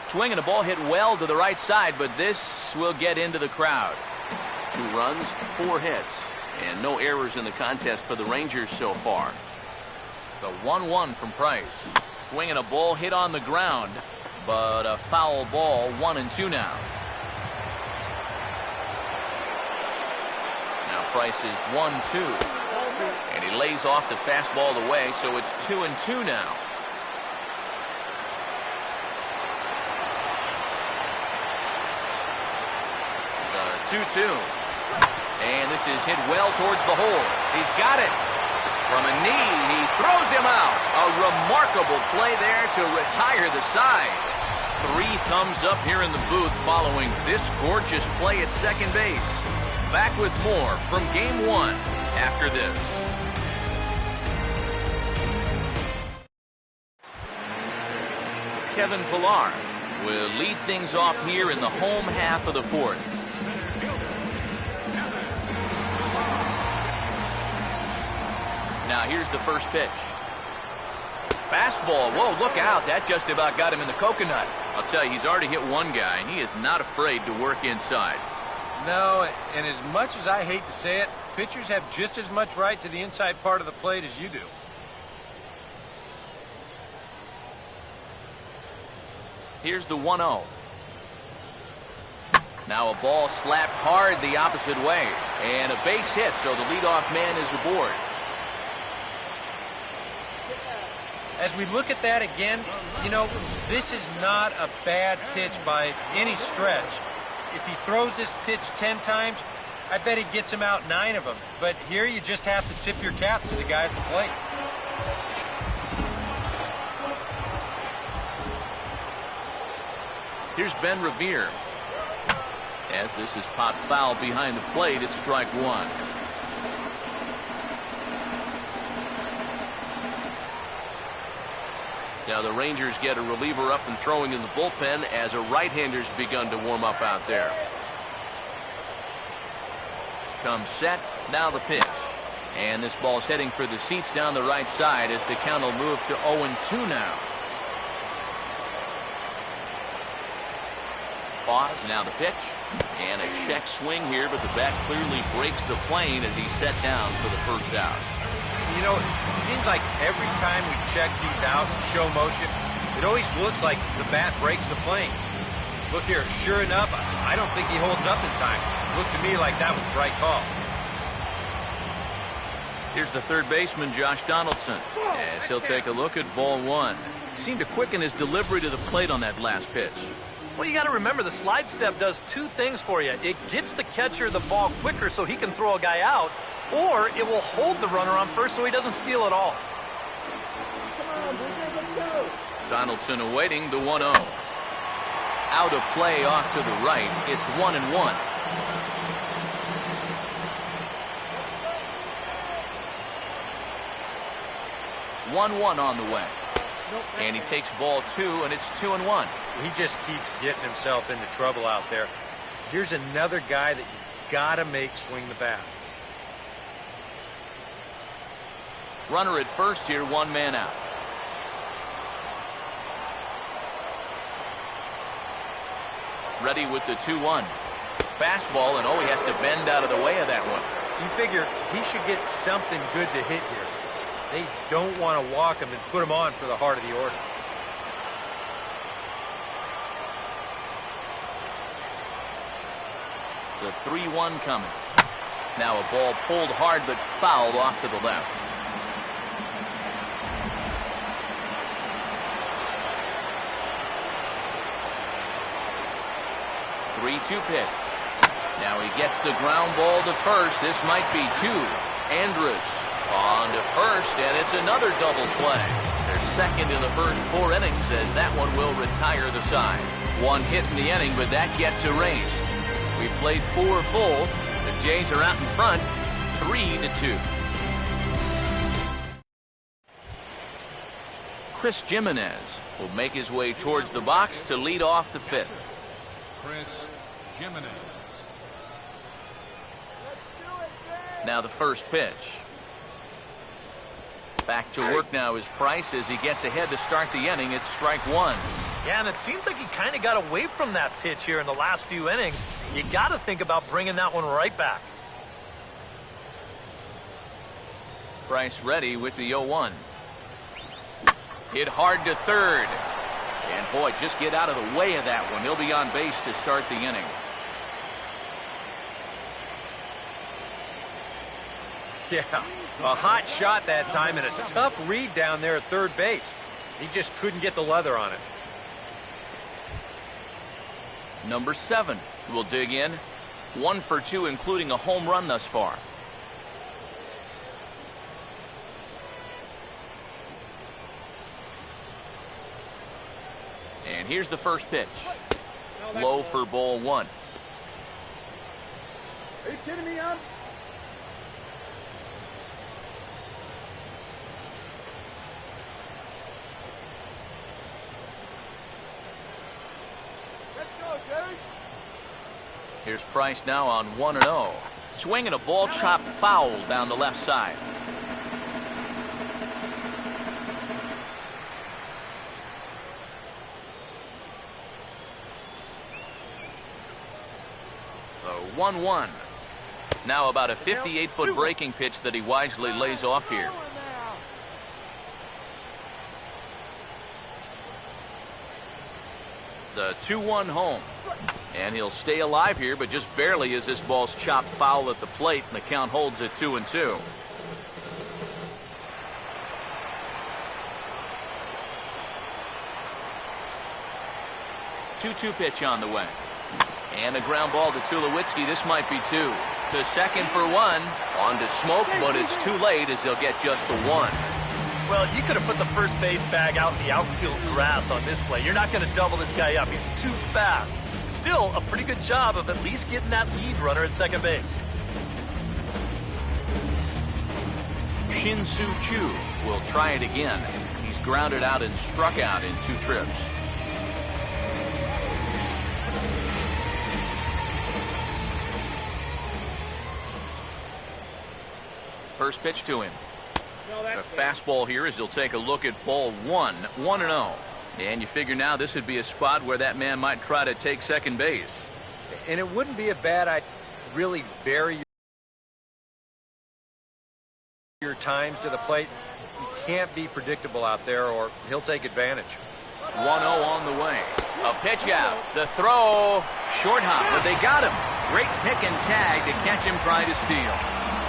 Swinging a ball hit well to the right side, but this will get into the crowd. 2 runs, 4 hits, and no errors in the contest for the Rangers so far. The 1-1 from Price. Swinging a ball hit on the ground, but a foul ball, 1-2 now. Now Price is 1-2, and he lays off the fastball away, so it's 2-2 now. The 2-2, and this is hit well towards the hole. He's got it. From a knee, he throws him out. A remarkable play there to retire the side. 3 thumbs up here in the booth following this gorgeous play at second base. Back with more from Game 1 after this. Kevin Pillar will lead things off here in the home half of the 4th. Now here's the first pitch. Fastball. Whoa, look out. That just about got him in the coconut. I'll tell you, he's already hit one guy, and he is not afraid to work inside.
No, and as much as I hate to say it, pitchers have just as much right to the inside part of the plate as you do.
Here's the 1-0. Now a ball slapped hard the opposite way, and a base hit, so the leadoff man is aboard.
As we look at that again, you know, this is not a bad pitch by any stretch. If he throws this pitch 10 times, I bet he gets him out 9 of them. But here you just have to tip your cap to the guy at the plate.
Here's Ben Revere. As this is popped foul behind the plate, it's strike 1. Now the Rangers get a reliever up and throwing in the bullpen as a right-hander's begun to warm up out there. Comes set, now the pitch. And this ball's heading for the seats down the right side as the count will move to 0-2 now. Pause, now the pitch. And a check swing here, but the bat clearly breaks the plane as he's set down for the first out.
You know, it seems like every time we check these out and show motion, it always looks like the bat breaks the plane. Look here, sure enough, I don't think he holds up in time. It looked to me like that was the right call.
Here's the third baseman, Josh Donaldson, as he'll take a look at ball 1. Seemed to quicken his delivery to the plate on that last pitch.
Well, you got to remember the slide step does 2 things for you. It gets the catcher the ball quicker so he can throw a guy out, or it will hold the runner on first so he doesn't steal it all.
Come on, Boozer, let's go.
Donaldson awaiting the 1-0. Out of play off to the right. It's 1-1. On the way. And he takes ball 2, and it's 2-1.
He just keeps getting himself into trouble out there. Here's another guy that you got to make swing the bat.
Runner at first here, 1 man out. Ready with the 2-1. Fastball, and he has to bend out of the way of that one.
You figure he should get something good to hit here. They don't want to walk him and put him on for the heart of the order.
The 3-1 coming. Now a ball pulled hard but fouled off to the left. The 3-2 pitch. Now he gets the ground ball to first. This might be 2. Andrus on to first, and it's another double play. They're second in the first 4 innings as that one will retire the side. 1 hit in the inning, but that gets erased. We've played 4 full. The Jays are out in front, 3-2. Chris Jimenez will make his way towards the box to lead off the fifth.
Chris Jimenez.
Now the first pitch. Back to work now is Price as he gets ahead to start the inning. It's strike one.
Yeah, and it seems like he kind of got away from that pitch here in the last few innings. You got to think about bringing that one right back.
Price ready with the 0-1. Hit hard to third. And boy, just get out of the way of that one. He'll be on base to start the inning.
Yeah, a hot shot that time and a tough read down there at third base. He just couldn't get the leather on it.
Number 7 will dig in. 1 for 2, including a home run thus far. And here's the first pitch. Low for ball 1.
Are you kidding me? Let's go, dude.
Here's Price now on 1-0. Swinging a ball chopped foul down the left side. The 1-1. Now about a 58-foot breaking pitch that he wisely lays off here. The 2-1 home. And he'll stay alive here, but just barely as this ball's chopped foul at the plate, and the count holds at 2-2. Two-two pitch on the way. And a ground ball to Tulowitzki. This might be 2. To second for 1. On to Smoke, but it's too late as he'll get just the 1.
Well, you could have put the first base bag out in the outfield grass on this play. You're not going to double this guy up. He's too fast. Still, a pretty good job of at least getting that lead runner at second base.
Shin-Soo Choo will try it again. He's grounded out and struck out in 2 trips. First pitch to him. A fastball here as he'll take a look at ball 1. 1-0. And you figure now this would be a spot where that man might try to take second base.
And it wouldn't be a bad idea to really vary your times to the plate. You can't be predictable out there or he'll take advantage.
1-0 on the way. A pitch out. The throw. Short hop, but they got him. Great pick and tag to catch him trying to steal.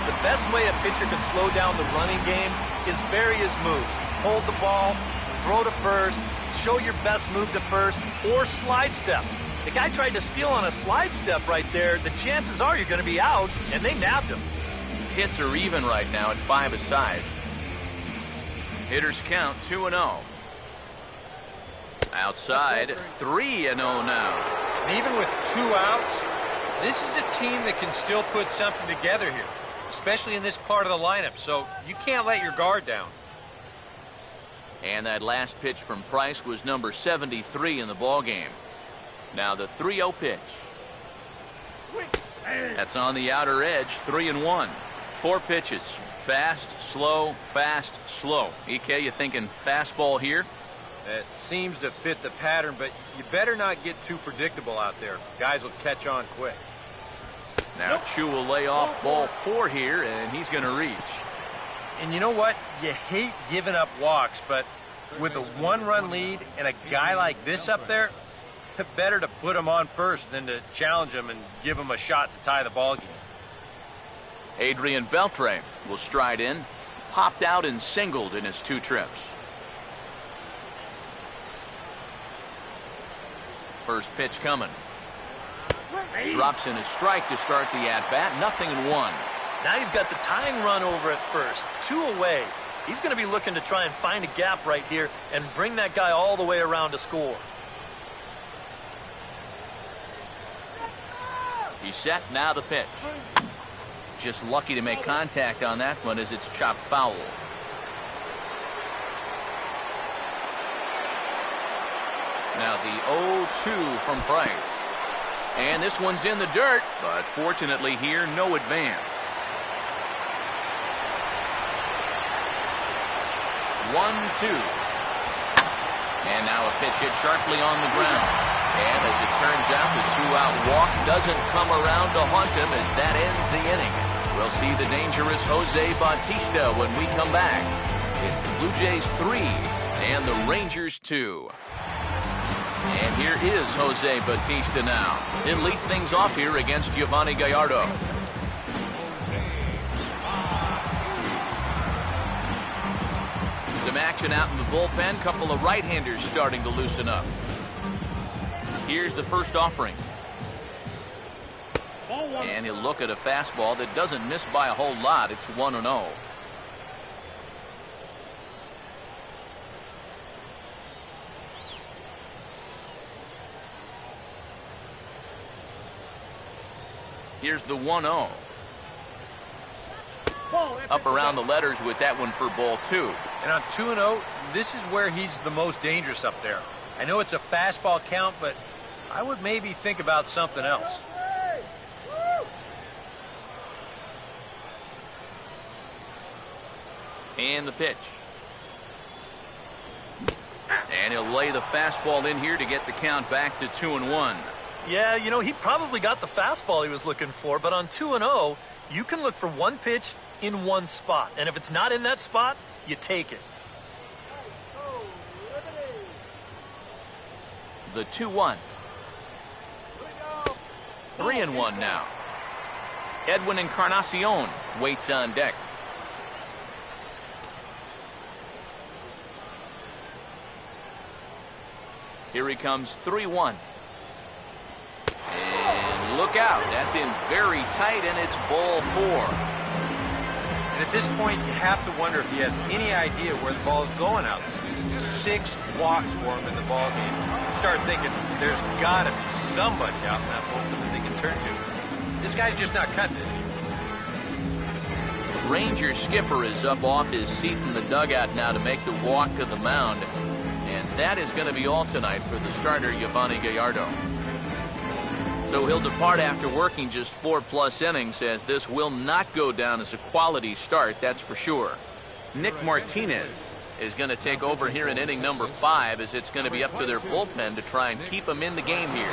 The best way a pitcher can slow down the running game is various moves. Hold the ball, throw to first, show your best move to first, or slide step. The guy tried to steal on a slide step right there. The chances are you're going to be out, and they nabbed him.
Hits are even right now at 5 aside. Hitters count 2-0. Outside, 3-0 now.
And even with 2 outs, this is a team that can still put something together here, especially in this part of the lineup, so you can't let your guard down.
And that last pitch from Price was number 73 in the ballgame. Now the 3-0 pitch. That's on the outer edge, 3-1. 4 pitches. Fast, slow, fast, slow. EK, you thinking fastball here?
It seems to fit the pattern, but you better not get too predictable out there. Guys will catch on quick.
Now Chu will lay off ball 4 here, and he's going to reach.
And you know what? You hate giving up walks, but with a 1-run lead and a guy like this up there, better to put him on first than to challenge him and give him a shot to tie the ball game.
Adrian Beltre will stride in. Popped out and singled in his 2 trips. First pitch coming. Drops in a strike to start the at-bat. 0-1.
Now you've got the tying run over at first. 2 away. He's going to be looking to try and find a gap right here and bring that guy all the way around to score.
He's set. Now the pitch. Just lucky to make contact on that one as it's chopped foul. Now the 0-2 from Price. And this one's in the dirt, but fortunately here, no advance. 1-2. And now a pitch hit sharply on the ground. And as it turns out, the 2-out walk doesn't come around to haunt him as that ends the inning. We'll see the dangerous Jose Bautista when we come back. It's the Blue Jays 3 and the Rangers 2. And here is Jose Bautista now. He'll lead things off here against Giovanni Gallardo. Some action out in the bullpen. Couple of right-handers starting to loosen up. Here's the first offering. And he'll look at a fastball that doesn't miss by a whole lot. It's 1-0. Here's the 1-0. Up around the letters with that one for ball 2.
And on 2-0, this is where he's the most dangerous up there. I know it's a fastball count, but I would maybe think about something else.
And the pitch. And he'll lay the fastball in here to get the count back to 2-1.
Yeah, you know, he probably got the fastball he was looking for, but on 2-0, you can look for one pitch in one spot. And if it's not in that spot, you take it.
The 2-1. 3-1 now. Edwin Encarnacion waits on deck. Here he comes, 3-1. And look out. That's in very tight, and it's ball 4.
And at this point, you have to wonder if he has any idea where the ball is going out. 6 walks for him in the ball game. You start thinking there's got to be somebody out in that bullpen that they can turn to. This guy's just not cutting it.
Ranger skipper is up off his seat in the dugout now to make the walk to the mound. And that is going to be all tonight for the starter, Giovanni Gallardo. So he'll depart after working just 4+ innings, as this will not go down as a quality start, that's for sure. Nick Martinez is going to take over here in inning number 5, as it's going to be up to their bullpen to try and keep him in the game here.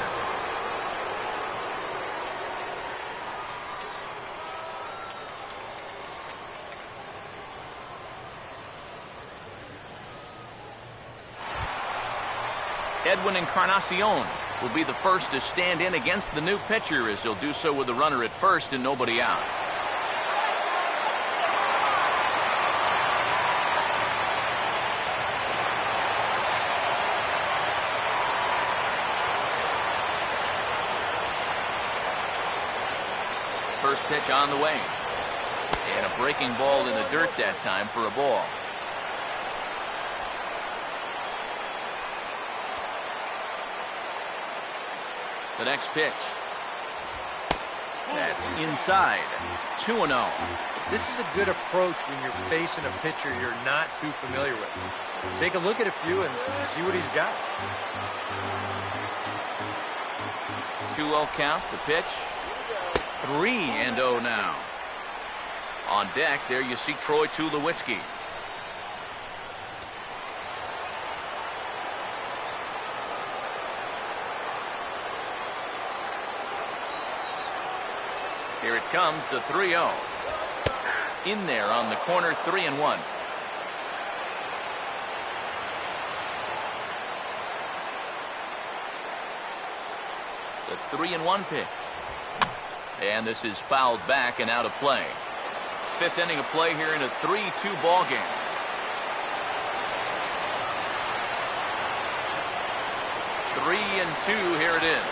Edwin Encarnacion will be the first to stand in against the new pitcher, as he'll do so with a runner at first and nobody out. First pitch on the way. And a breaking ball in the dirt that time for a ball. The next pitch. That's inside. 2-0.
This is a good approach when you're facing a pitcher you're not too familiar with. Take a look at a few and see what he's got.
2-0 count. The pitch. 3-0 now. On deck, there you see Troy Tulowitzki. Here it comes, the 3-0. In there on the corner, 3-1. The 3-1 pitch. And this is fouled back and out of play. 5th inning of play here in a 3-2 ball game. Three and 2, here it is.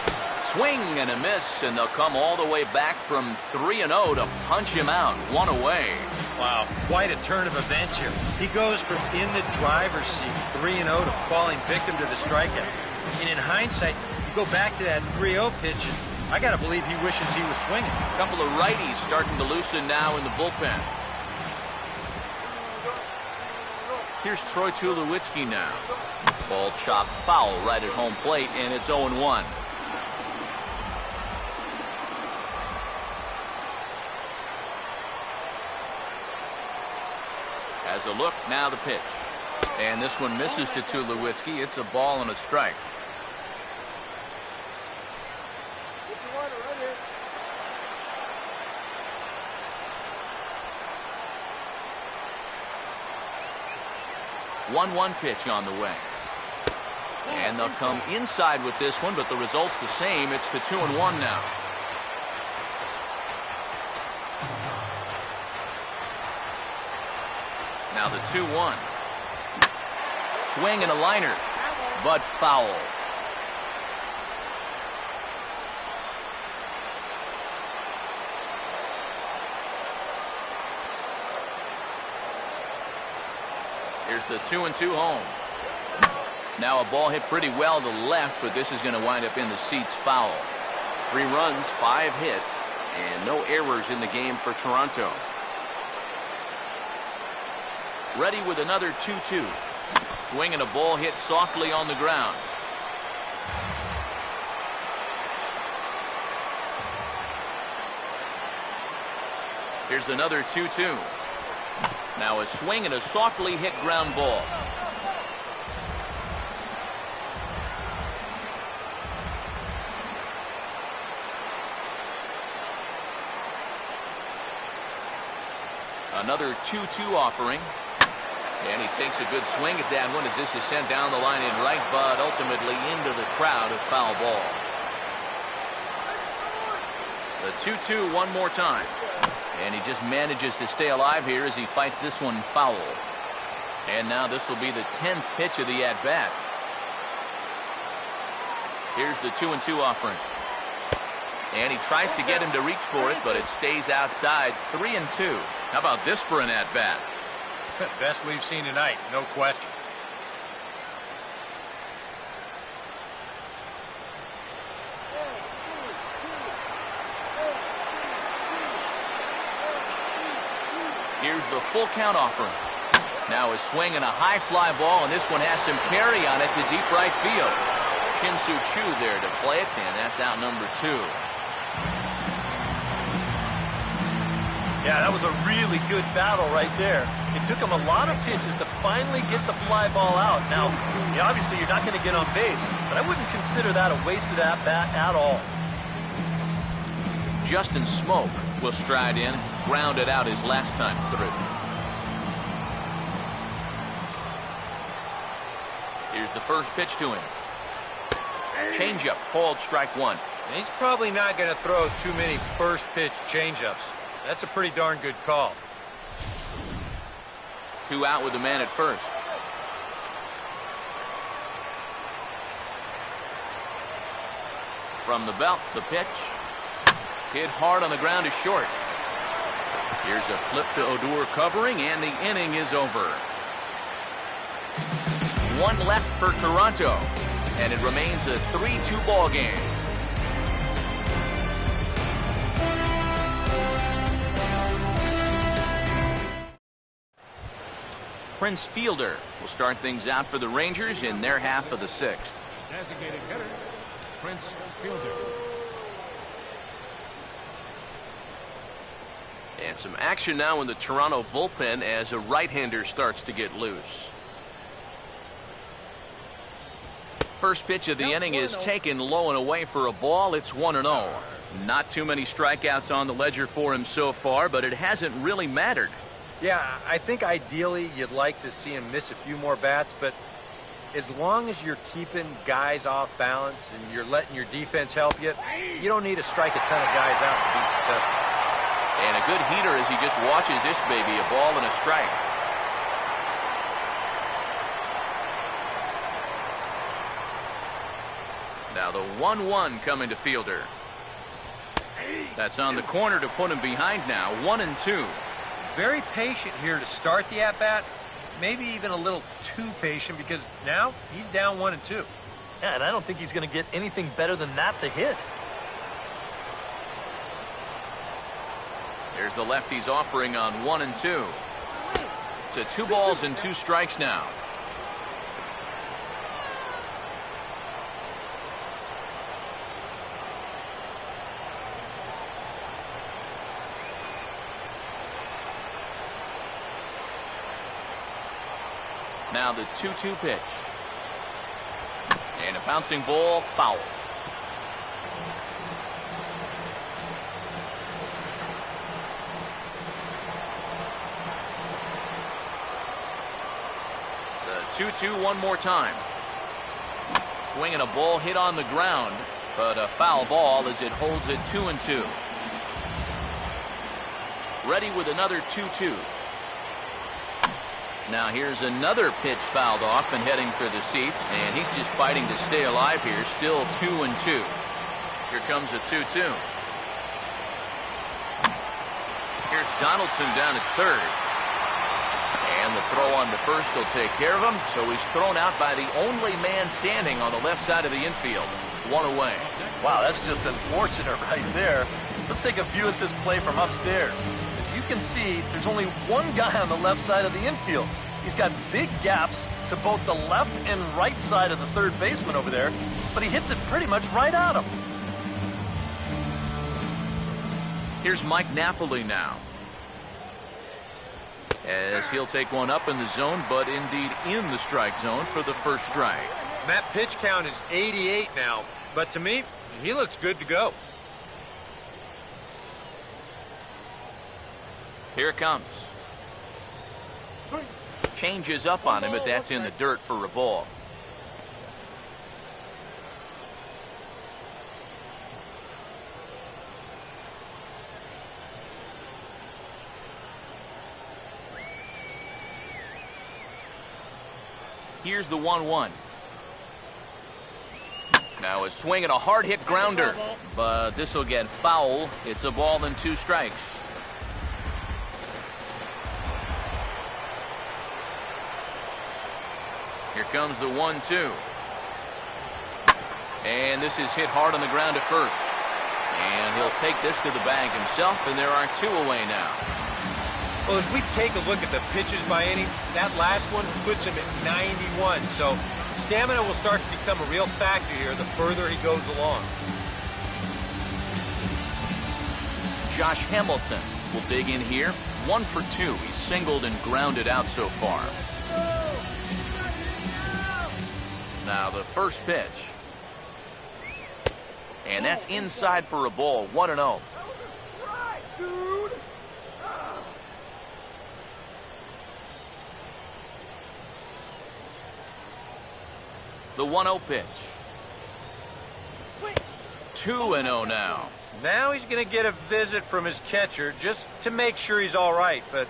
Swing and a miss, and they'll come all the way back from 3-0 to punch him out. 1 away.
Wow, quite a turn of events here. He goes from in the driver's seat, 3-0, to falling victim to the strikeout. And in hindsight, you go back to that 3-0 pitch, and I got to believe he wishes he was swinging.
A couple of righties starting to loosen now in the bullpen. Here's Troy Tulowitzki now. Ball chopped foul right at home plate, and it's 0-1. Has a look, now the pitch. And this one misses to Tulowitzki. It's a ball and a strike. One pitch on the way. And they'll come inside with this one, but the result's the same. It's to 2-1 now. Now the 2-1. Swing and a liner, but foul. Here's the 2-2 home. Now a ball hit pretty well to the left, but this is going to wind up in the seats foul.
3 runs, 5 hits, and no errors in the game for Toronto.
Ready with another 2-2. Swing and a ball hit softly on the ground. Here's another 2-2. Now a swing and a softly hit ground ball. Another 2-2 offering. And he takes a good swing at that one as this is sent down the line in right, but ultimately into the crowd, a foul ball. The 2-2 one more time. And he just manages to stay alive here as he fights this one foul. And now this will be the 10th pitch of the at-bat. Here's the 2-2 offering. And he tries to get him to reach for it, but it stays outside. 3-2. How about this for an at-bat?
Best we've seen tonight, no question.
Here's the full count offering. Now a swing and a high fly ball, and this one has some carry on it to deep right field. Shin-Soo Choo there to play it, and that's out number 2.
Yeah, that was a really good battle right there. It took him a lot of pitches to finally get the fly ball out. Now, obviously you're not going to get on base, but I wouldn't consider that a wasted at-bat at all.
Justin Smoke will stride in, grounded out his last time through. Here's the first pitch to him. Changeup, called strike 1.
And he's probably not going to throw too many first pitch changeups. That's a pretty darn good call.
2 out with the man at first. From the belt, the pitch. Hit hard on the ground to short. Here's a flip to Odor covering, and the inning is over. 1 left for Toronto, and it remains a 3-2 ball game. Prince Fielder will start things out for the Rangers in their half of the 6th.
Designated hitter, Prince Fielder.
And some action now in the Toronto bullpen as a right-hander starts to get loose. First pitch of the inning is taken low and away for a ball. It's 1-0. Not too many strikeouts on the ledger for him so far, but it hasn't really mattered.
Yeah, I think ideally you'd like to see him miss a few more bats, but as long as you're keeping guys off balance and you're letting your defense help you, you don't need to strike a ton of guys out to be successful.
And a good heater as he just watches this baby, a ball and a strike. Now the 1-1 coming to Fielder. That's on the corner to put him behind now. 1-2.
Very patient here to start the at-bat. Maybe even a little too patient because now he's down 1-2.
Yeah, and I don't think he's going to get anything better than that to hit.
There's the lefty's offering on 1-2. To 2 balls and 2 strikes now. Now the 2-2 pitch. And a bouncing ball, foul. The 2-2 one more time. Swinging a ball hit on the ground, but a foul ball as it holds it 2-2. Ready with another 2-2. Now here's another pitch fouled off and heading for the seats, and he's just fighting to stay alive here. Still 2-2. Here comes a 2-2. Here's Donaldson down at third. And the throw on to first will take care of him, so he's thrown out by the only man standing on the left side of the infield. One away.
Wow, that's just unfortunate right there. Let's take a view at this play from upstairs. As you can see, there's only one guy on the left side of the infield. He's got big gaps to both the left and right side of the third baseman over there, but he hits it pretty much right at him.
Here's Mike Napoli now, as he'll take one up in the zone, but indeed in the strike zone for the first strike.
That pitch count is 88 now, but to me, he looks good to go.
Here it comes. Changes up on him, but that's in the dirt for a ball. Here's the 1-1. Now a swing and a hard hit grounder, but this will get foul. It's a ball and 2 strikes. Here comes the 1-2. And this is hit hard on the ground at first. And he'll take this to the bag himself, and there are 2 away now.
Well, as we take a look at the pitches by inning, that last one puts him at 91. So stamina will start to become a real factor here the further he goes along.
Josh Hamilton will dig in here. 1 for 2. He's singled and grounded out so far. Now the first pitch. And that's inside for a ball. 1-0. The 1-0 pitch. 2-0 now.
Now he's going to get a visit from his catcher just to make sure he's all right. But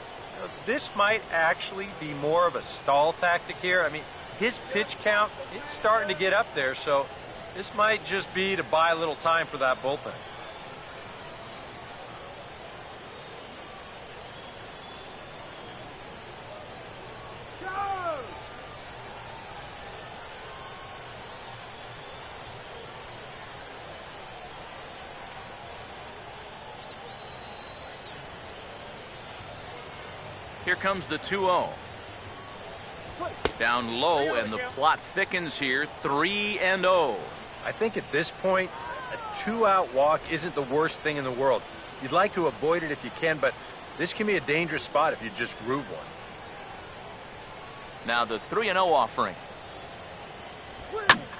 this might actually be more of a stall tactic here. I mean, his pitch count, it's starting to get up there, so this might just be to buy a little time for that bullpen.
Here comes the 2-0. Down low, and the plot thickens here. 3-0.
I think at this point, a 2-out walk isn't the worst thing in the world. You'd like to avoid it if you can, but this can be a dangerous spot if you just groove one.
Now the 3-0 offering.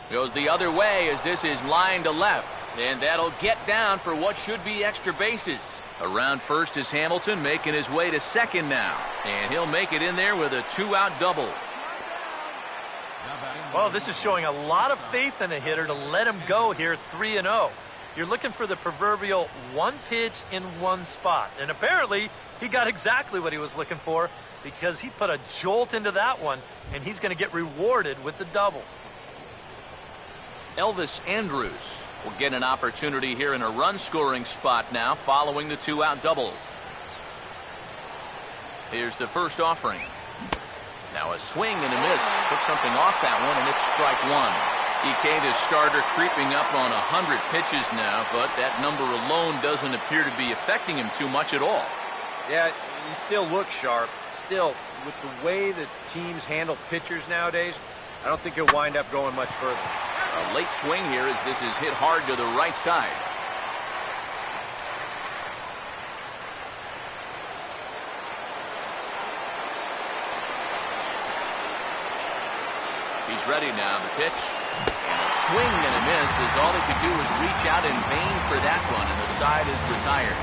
Goes the other way as this is lined to left. And that'll get down for what should be extra bases. Around first is Hamilton, making his way to second now. And he'll make it in there with a 2-out double.
Well, this is showing a lot of faith in a hitter to let him go here 3-0. You're looking for the proverbial one pitch in one spot. And apparently, he got exactly what he was looking for because he put a jolt into that one, and he's going to get rewarded with the double.
Elvis Andrus will get an opportunity here in a run-scoring spot now following the 2-out double. Here's the first offering. Now a swing and a miss. Took something off that one, and it's strike 1. EK, the starter, creeping up on 100 pitches now, but that number alone doesn't appear to be affecting him too much at all.
Yeah, he still looks sharp. Still, with the way that teams handle pitchers nowadays, I don't think he'll wind up going much further.
A late swing here as this is hit hard to the right side. ready now. The pitch. And a swing and a miss as all he could do was reach out in vain for that one, and the side is retired.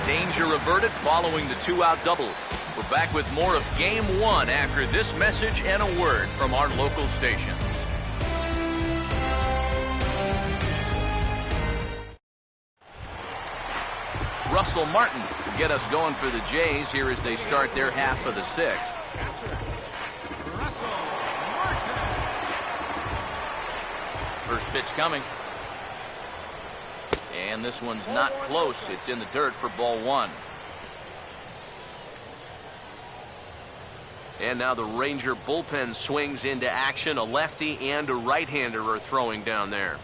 Danger averted following the 2-out double. We're back with more of Game 1 after this message and a word from our local stations. Russell Martin to get us going for the Jays here as they start their half of the sixth.
Russell Martin.
First pitch coming. And this one's not close. It's in the dirt for ball one. And now the Ranger bullpen swings into action. A lefty and a right-hander are throwing down there.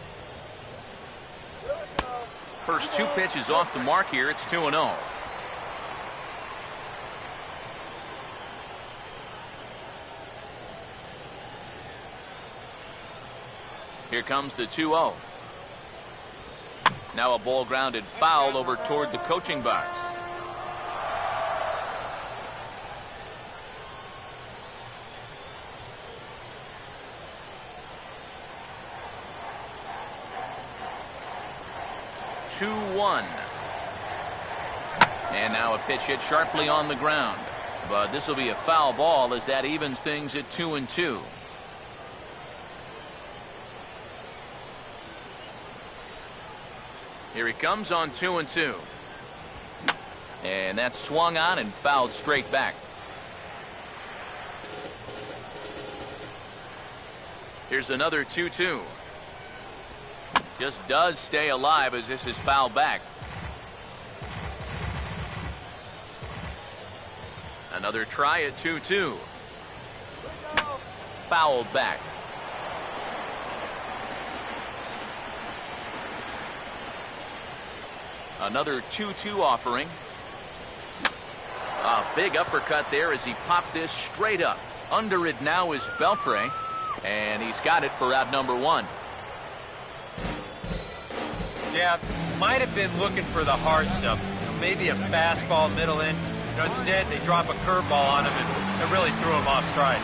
First two pitches off the mark here. It's 2-0. Here comes the 2-0. Now a ball grounded foul over toward the coaching box. And now a pitch hit sharply on the ground. But this will be a foul ball as that evens things at 2-2. Here he comes on 2-2. And that's swung on and fouled straight back. Here's another 2-2. Just does stay alive as this is fouled back. Another try at 2-2. Fouled back. Another 2-2 offering. A big uppercut there as he popped this straight up. Under it now is Beltre, and he's got it for out number one.
Yeah, might have been looking for the hard stuff. Maybe a fastball middle in. Instead, they drop a curveball on him, and it really threw him off stride.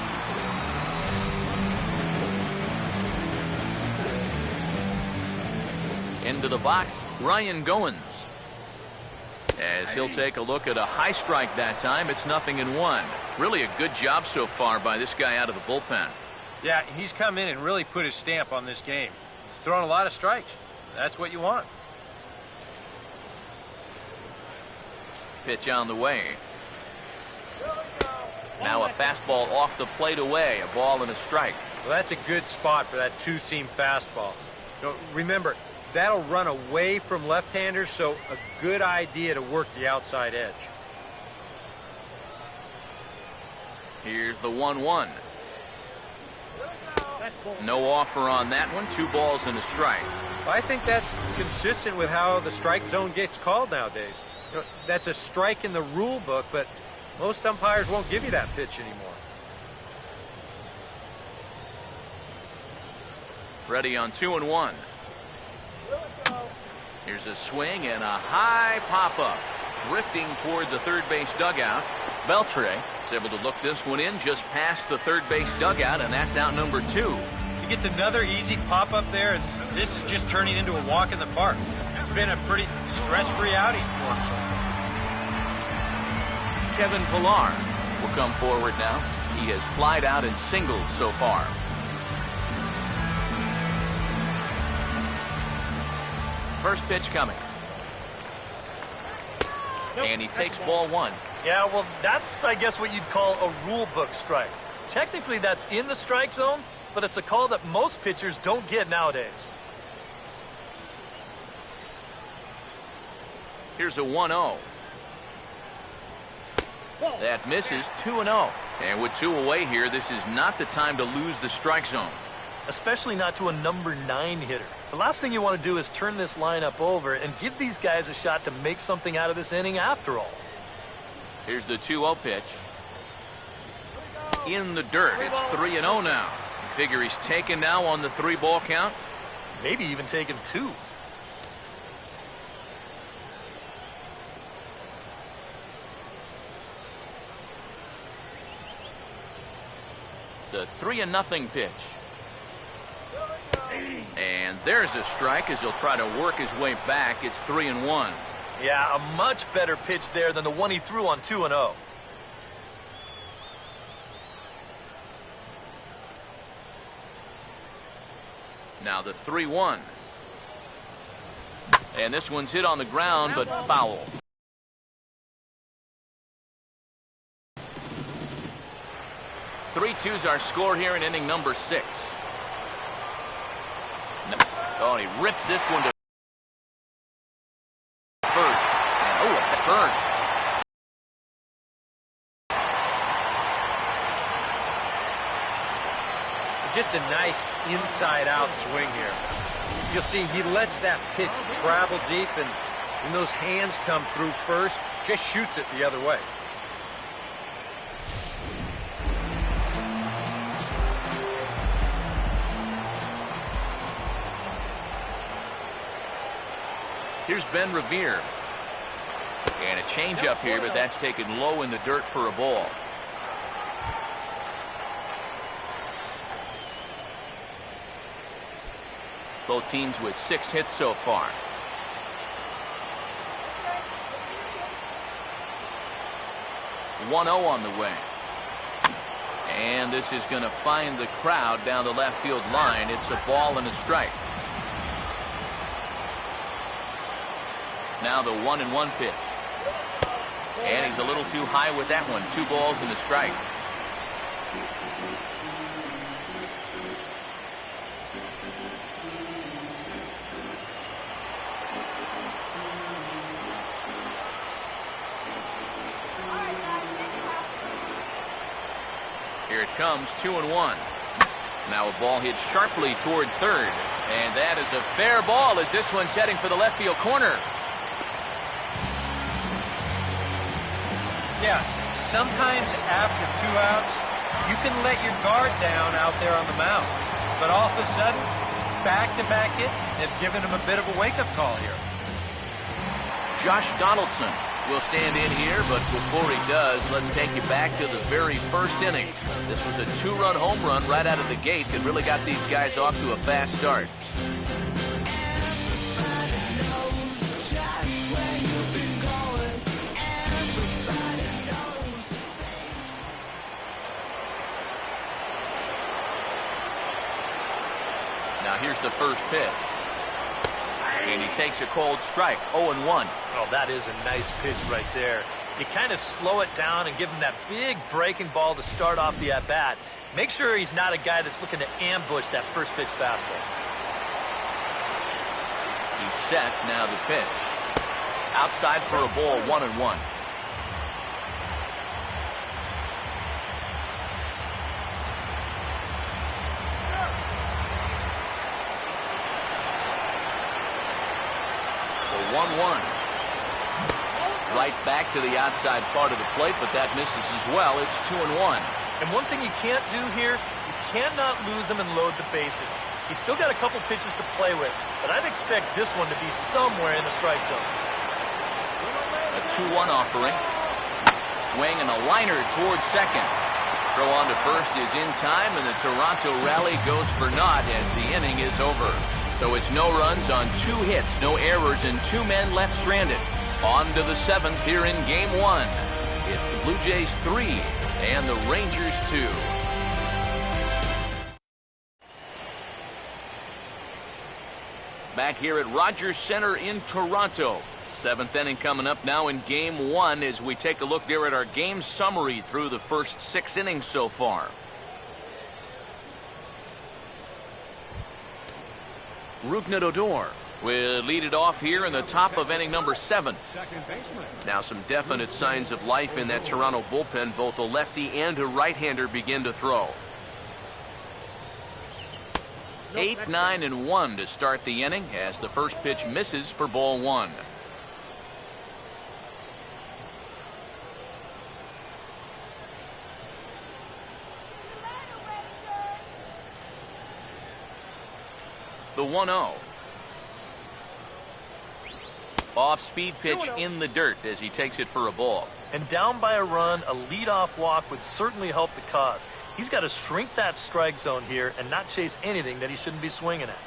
Into the box, Ryan Goins. As he'll take a look at a high strike that time, it's 0-1. Really a good job so far by this guy out of the bullpen.
Yeah, he's come in and really put his stamp on this game. He's thrown a lot of strikes. That's what you want.
Pitch on the way. Now a fastball off the plate away. A ball and a strike.
Well, that's a good spot for that two-seam fastball. Remember, that'll run away from left-handers, so a good idea to work the outside edge.
Here's the 1-1. No offer on that one. 2 balls and a strike.
Well, I think that's consistent with how the strike zone gets called nowadays. That's a strike in the rule book, but most umpires won't give you that pitch anymore.
Ready on 2-1. Here's a swing and a high pop-up. Drifting toward the third base dugout. Beltre is able to look this one in just past the third base dugout, and that's out number 2.
He gets another easy pop-up there, and this is just turning into a walk in the park. It's been a pretty stress-free outing for him so far.
Kevin Pillar will come forward now. He has flied out and singled so far. First pitch coming. And he takes ball one.
Yeah, well, that's, I guess, what you'd call a rule book strike. Technically, that's in the strike zone, but it's a call that most pitchers don't get nowadays.
Here's a 1-0. That misses. 2-0. And with 2 away here, this is not the time to lose the strike zone.
Especially not to a number 9 hitter. The last thing you want to do is turn this lineup over and give these guys a shot to make something out of this inning after all.
Here's the 2-0 pitch. In the dirt. It's 3-0 now. You figure he's taken now on the 3-ball count?
Maybe even taken 2.
The 3-0 pitch. There's a strike as he'll try to work his way back. It's 3-1.
Yeah, a much better pitch there than the one he threw on 2-0.
Now the 3-1. And this one's hit on the ground, but foul. 3-2's our score here in inning number 6. Oh, he rips this one to first. And, oh, it burns.
Just a nice inside-out swing here. You'll see he lets that pitch travel deep, and when those hands come through first, just shoots it the other way.
Here's Ben Revere. And a changeup here, but that's taken low in the dirt for a ball. Both teams with 6 hits so far. .1-0 on the way. And this is going to find the crowd down the left field line. It's a ball and a strike. Now the 1-1 pitch. And he's a little too high with that one. 2 balls and a strike. Here it comes, 2-1. Now a ball hit sharply toward third. And that is a fair ball as this one's heading for the left field corner.
Yeah, sometimes after 2 outs, you can let your guard down out there on the mound. But all of a sudden, back-to-back hits have given him a bit of a wake-up call here.
Josh Donaldson will stand in here, but before he does, let's take you back to the very first inning. This was a 2-run home run right out of the gate that really got these guys off to a fast start. Now here's the first pitch. And he takes a cold strike, 0-1.
Oh, that is a nice pitch right there. You kind of slow it down and give him that big breaking ball to start off the at-bat. Make sure he's not a guy that's looking to ambush that first pitch fastball.
He's set, now the pitch. Outside for a ball, 1-1. The 1-1. Right back to the outside part of the plate, but that misses as well. It's 2-1.
And one thing you can't do here, you cannot lose him and load the bases. He's still got a couple pitches to play with, but I'd expect this one to be somewhere in the strike zone.
A 2-1 offering. Swing and a liner towards second. Throw on to first is in time, and the Toronto rally goes for naught as the inning is over. So it's no runs on 2 hits, no errors, and 2 men left stranded. On to the 7th here in Game 1. It's the Blue Jays 3 and the Rangers 2. Back here at Rogers Center in Toronto. 7th inning coming up now in Game 1 as we take a look there at our game summary through the first 6 innings so far. Rougned Odor will lead it off here in the top of inning number 7. Now some definite signs of life in that Toronto bullpen. Both a lefty and a right-hander begin to throw. 8, 9, and 1 to start the inning as the first pitch misses for ball 1. The 1-0. Off-speed pitch in the dirt as he takes it for a ball.
And down by a run, a leadoff walk would certainly help the cause. He's got to shrink that strike zone here and not chase anything that he shouldn't be swinging at.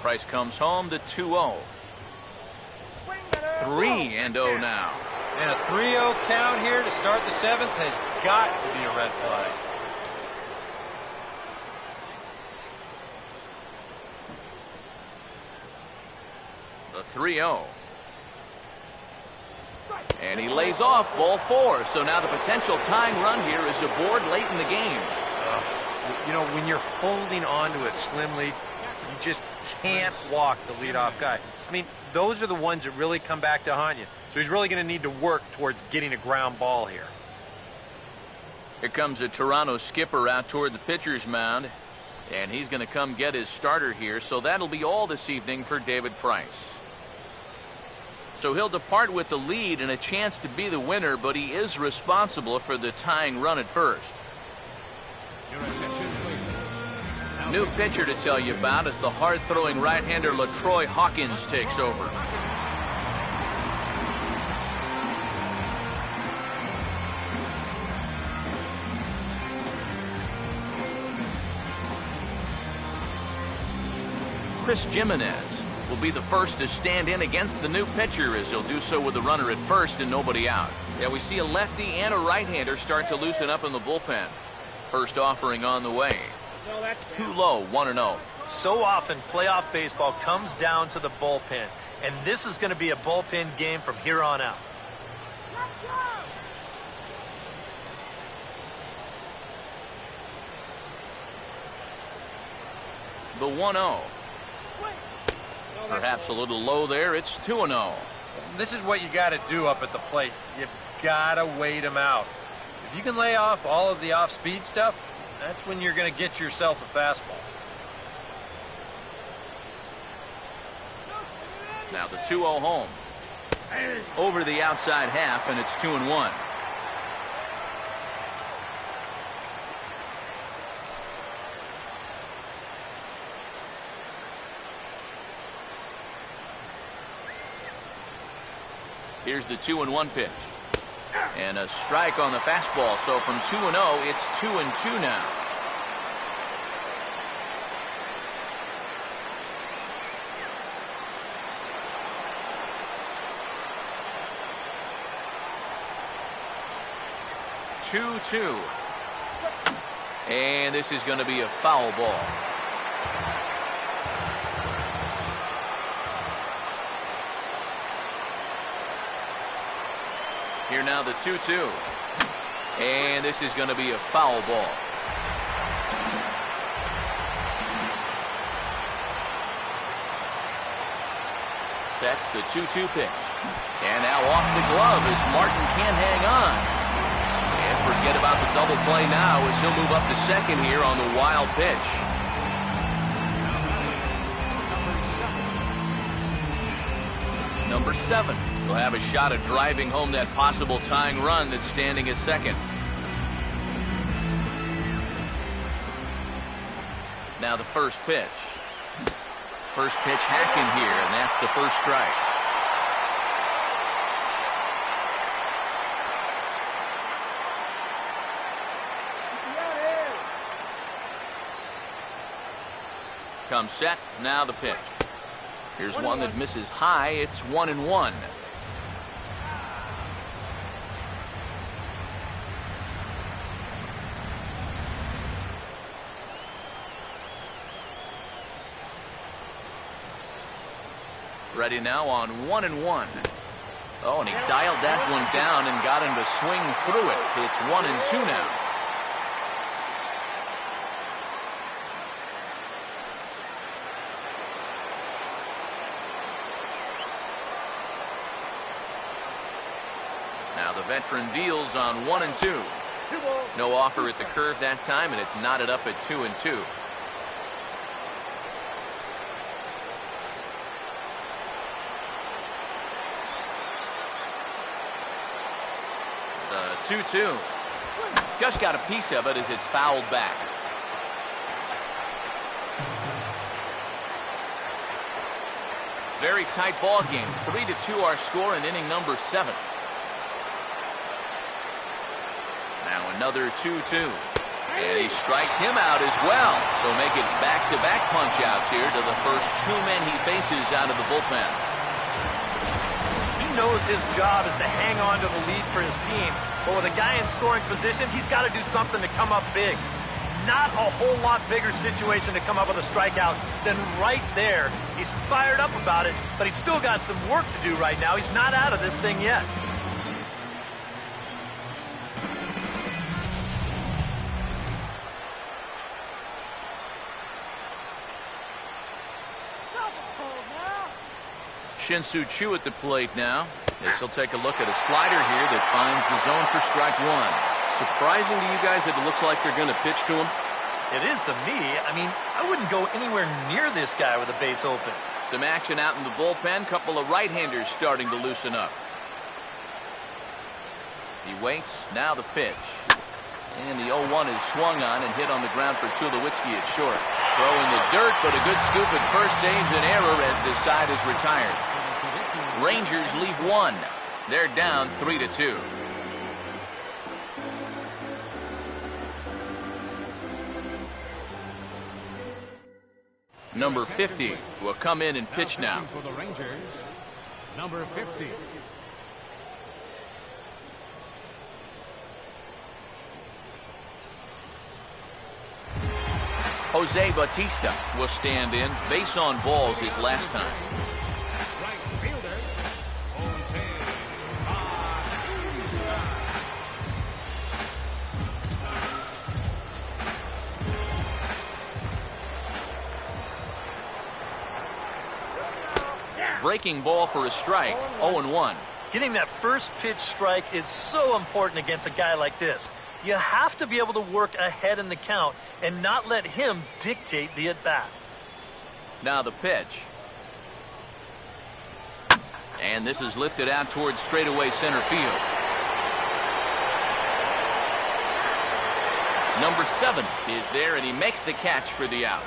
Price comes home to 2-0. 3-0 now.
And a 3-0 count here to start the seventh has got to be a red flag.
The 3-0. And he lays off ball 4. So now the potential tying run here is aboard late in the game.
You know, when you're holding on to a slim lead, you just can't walk the leadoff guy. I mean, those are the ones that really come back to haunt you. So he's really going to need to work towards getting a ground ball here.
Here comes a Toronto skipper out toward the pitcher's mound. And he's going to come get his starter here. So that'll be all this evening for David Price. So he'll depart with the lead and a chance to be the winner, but he is responsible for the tying run at first.
Your attention, please.
New pitcher to tell you about as the hard-throwing right-hander LaTroy Hawkins takes over. Chris Jimenez will be the first to stand in against the new pitcher, as he'll do so with a runner at first and nobody out. Yeah, we see a lefty and a right-hander start to loosen up in the bullpen. First offering on the way. Too low, 1-0.
So often playoff baseball comes down to the bullpen, and this is going to be a bullpen game from here on out.
The 1-0. Perhaps a little low there. It's 2-0.
This is what you got to do up at the plate. You've got to wait him out. If you can lay off all of the off-speed stuff, that's when you're going to get yourself a fastball.
Now the 2-0 home. Over the outside half, and it's 2-1. Here's the 2-1 pitch. And a strike on the fastball. So from 2-0, it's 2-2 now. Two. And this is going to be a foul ball. Here now the 2-2. And this is going to be a foul ball. Sets the 2-2 pitch. And now off the glove as Martin can't hang on. And forget about the double play now as he'll move up to second here on the wild pitch. Number 7. He'll have a shot at driving home that possible tying run that's standing at second. Now the first pitch. First pitch hacking here, and that's the first strike. Comes set, now the pitch. Here's one that misses high. It's 1-1. Ready now on 1-1. Oh, and he dialed that one down and got him to swing through it. It's 1-2 now. Now the veteran deals on 1-2. No offer at the curve that time, and it's knotted up at 2-2. The 2-2. Just got a piece of it as it's fouled back. Very tight ball game. 3-2 our score in inning number 7. Now another 2-2. And he strikes him out as well. So make it back-to-back punch-outs here to the first two men he faces out of the bullpen.
He knows his job is to hang on to the lead for his team. But with a guy in scoring position, he's got to do something to come up big. Not a whole lot bigger situation to come up with a strikeout than right there. He's fired up about it, but he's still got some work to do right now. He's not out of this thing yet.
Shin-Soo Choo at the plate now. This will take a look at a slider here that finds the zone for strike one.
Surprising to you guys that it looks like they're going to pitch to him?
It is to me. I mean, I wouldn't go anywhere near this guy with a base open.
Some action out in the bullpen. Couple of right-handers starting to loosen up. He waits. Now the pitch. And the 0-1 is swung on and hit on the ground for Tulowitzki at short. Throw in the dirt, but a good scoop at first saves an error as this side is retired. Rangers leave one. They're down 3-2. Number 50 will come in and pitch now.
For the Rangers, number 50.
Jose Bautista will stand in. Base on balls his last time.
Right fielder, Jose Bautista.
Breaking ball for a strike. 0-1.
Getting that first pitch strike is so important against a guy like this. You have to be able to work ahead in the count and not let him dictate the at-bat.
Now the pitch. And this is lifted out towards straightaway center field. Number 7 is there, and he makes the catch for the out.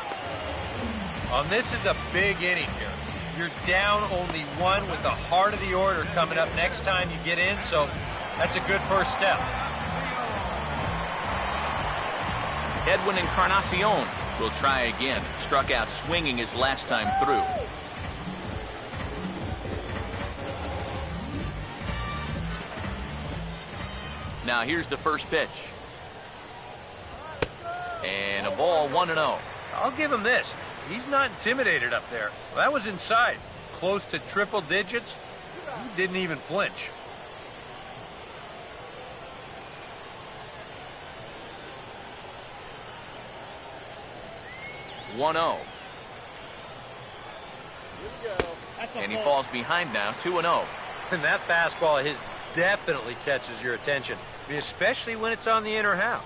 This is a big inning here. You're down only one with the heart of the order coming up next time you get in, so that's a good first step.
Edwin Encarnacion will try again. Struck out swinging his last time through. Now here's the first pitch. And a ball 1-0.
I'll give him this. He's not intimidated up there. Well, that was inside. Close to triple digits. He didn't even flinch.
And he falls behind now, 2-0.
And that fastball of his definitely catches your attention, especially when it's on the inner half.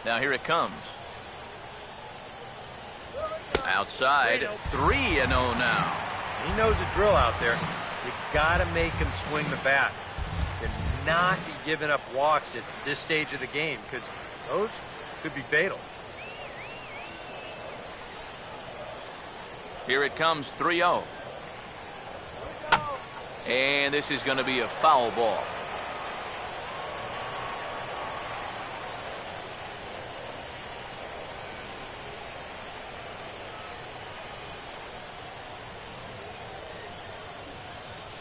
Now here it comes. Outside, 3-0 now.
He knows the drill out there. You gotta make him swing the bat and not be giving up walks at this stage of the game, because those could be fatal.
Here it comes, 3-0. And this is going to be a foul ball.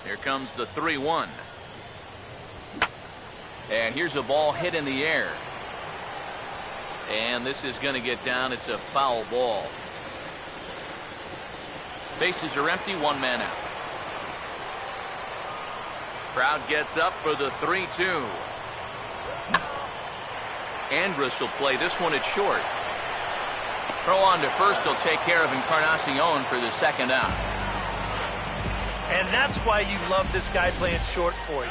Here comes the 3-1. And here's a ball hit in the air. And this is going to get down. It's a foul ball. Bases are empty, one man out. Crowd gets up for the 3-2. Andrus will play this one at short. Throw on to first will take care of Encarnacion for the second out.
And that's why you love this guy playing short for you.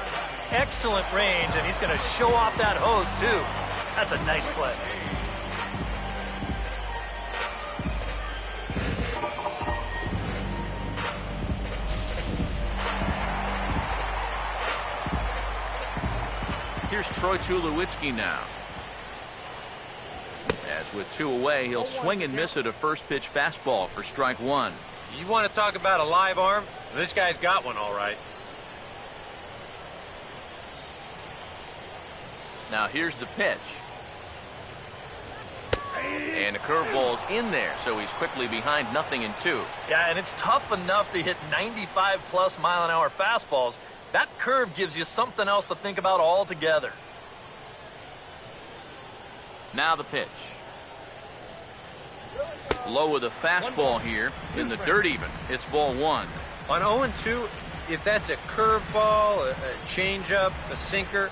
Excellent range, and he's going to show off that hose, too. That's a nice play.
Here's Troy Tulowitzki now. As with 2 away, he'll swing and miss at a first pitch fastball for strike 1.
You want to talk about a live arm? This guy's got one all right.
Now here's the pitch. And the curveball's in there, so he's quickly behind 0-2.
Yeah, and it's tough enough to hit 95-plus mile-an-hour fastballs. That curve gives you something else to think about altogether.
Now the pitch. Low with a fastball here. In the dirt even. It's ball 1.
On 0-2, if that's a curveball, a changeup, a sinker,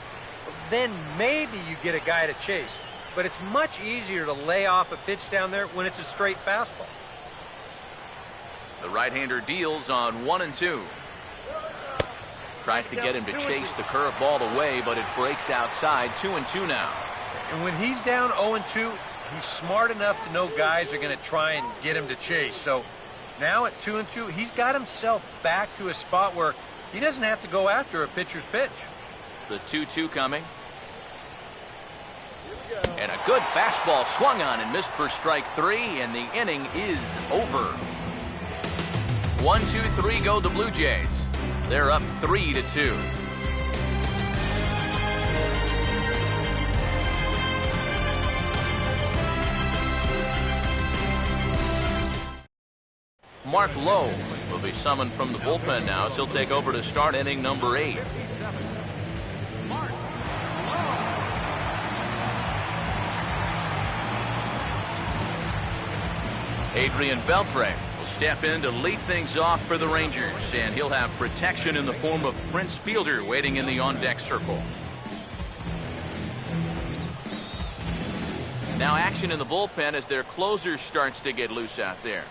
then maybe you get a guy to chase. But it's much easier to lay off a pitch down there when it's a straight fastball.
The right-hander deals on 1-2. Tries to get him to chase the curveball away, but it breaks outside. 2-2 now.
And when he's down 0-2, he's smart enough to know guys are going to try and get him to chase. So now at 2-2, he's got himself back to a spot where he doesn't have to go after a pitcher's pitch.
The 2-2 coming. And a good fastball swung on and missed for strike 3, and the inning is over. 1-2-3 go the Blue Jays. They're up 3-2. Mark Lowe will be summoned from the bullpen now, as he'll take over to start inning number 8. Adrian Beltre will step in to lead things off for the Rangers, and he'll have protection in the form of Prince Fielder waiting in the on-deck circle. Now action in the bullpen as their closer starts to get loose out there.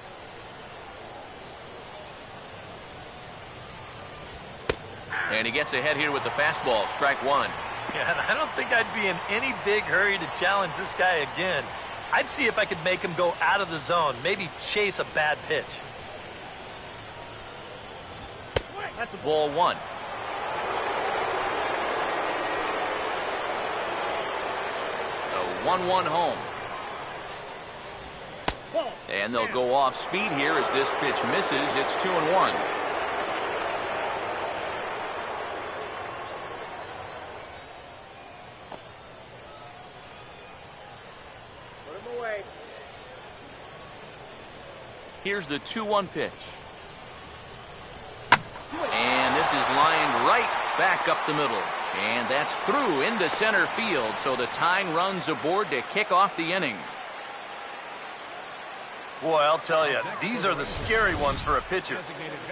And he gets ahead here with the fastball, strike 1.
Yeah, and I don't think I'd be in any big hurry to challenge this guy again. I'd see if I could make him go out of the zone, maybe chase a bad pitch.
That's a ball 1. The 1-1 home. And they'll go off speed here as this pitch misses. It's 2-1. Here's the 2-1 pitch. And this is lined right back up the middle. And that's through into center field. So the tying runs aboard to kick off the inning.
Boy, I'll tell you, these are the scary ones for a pitcher.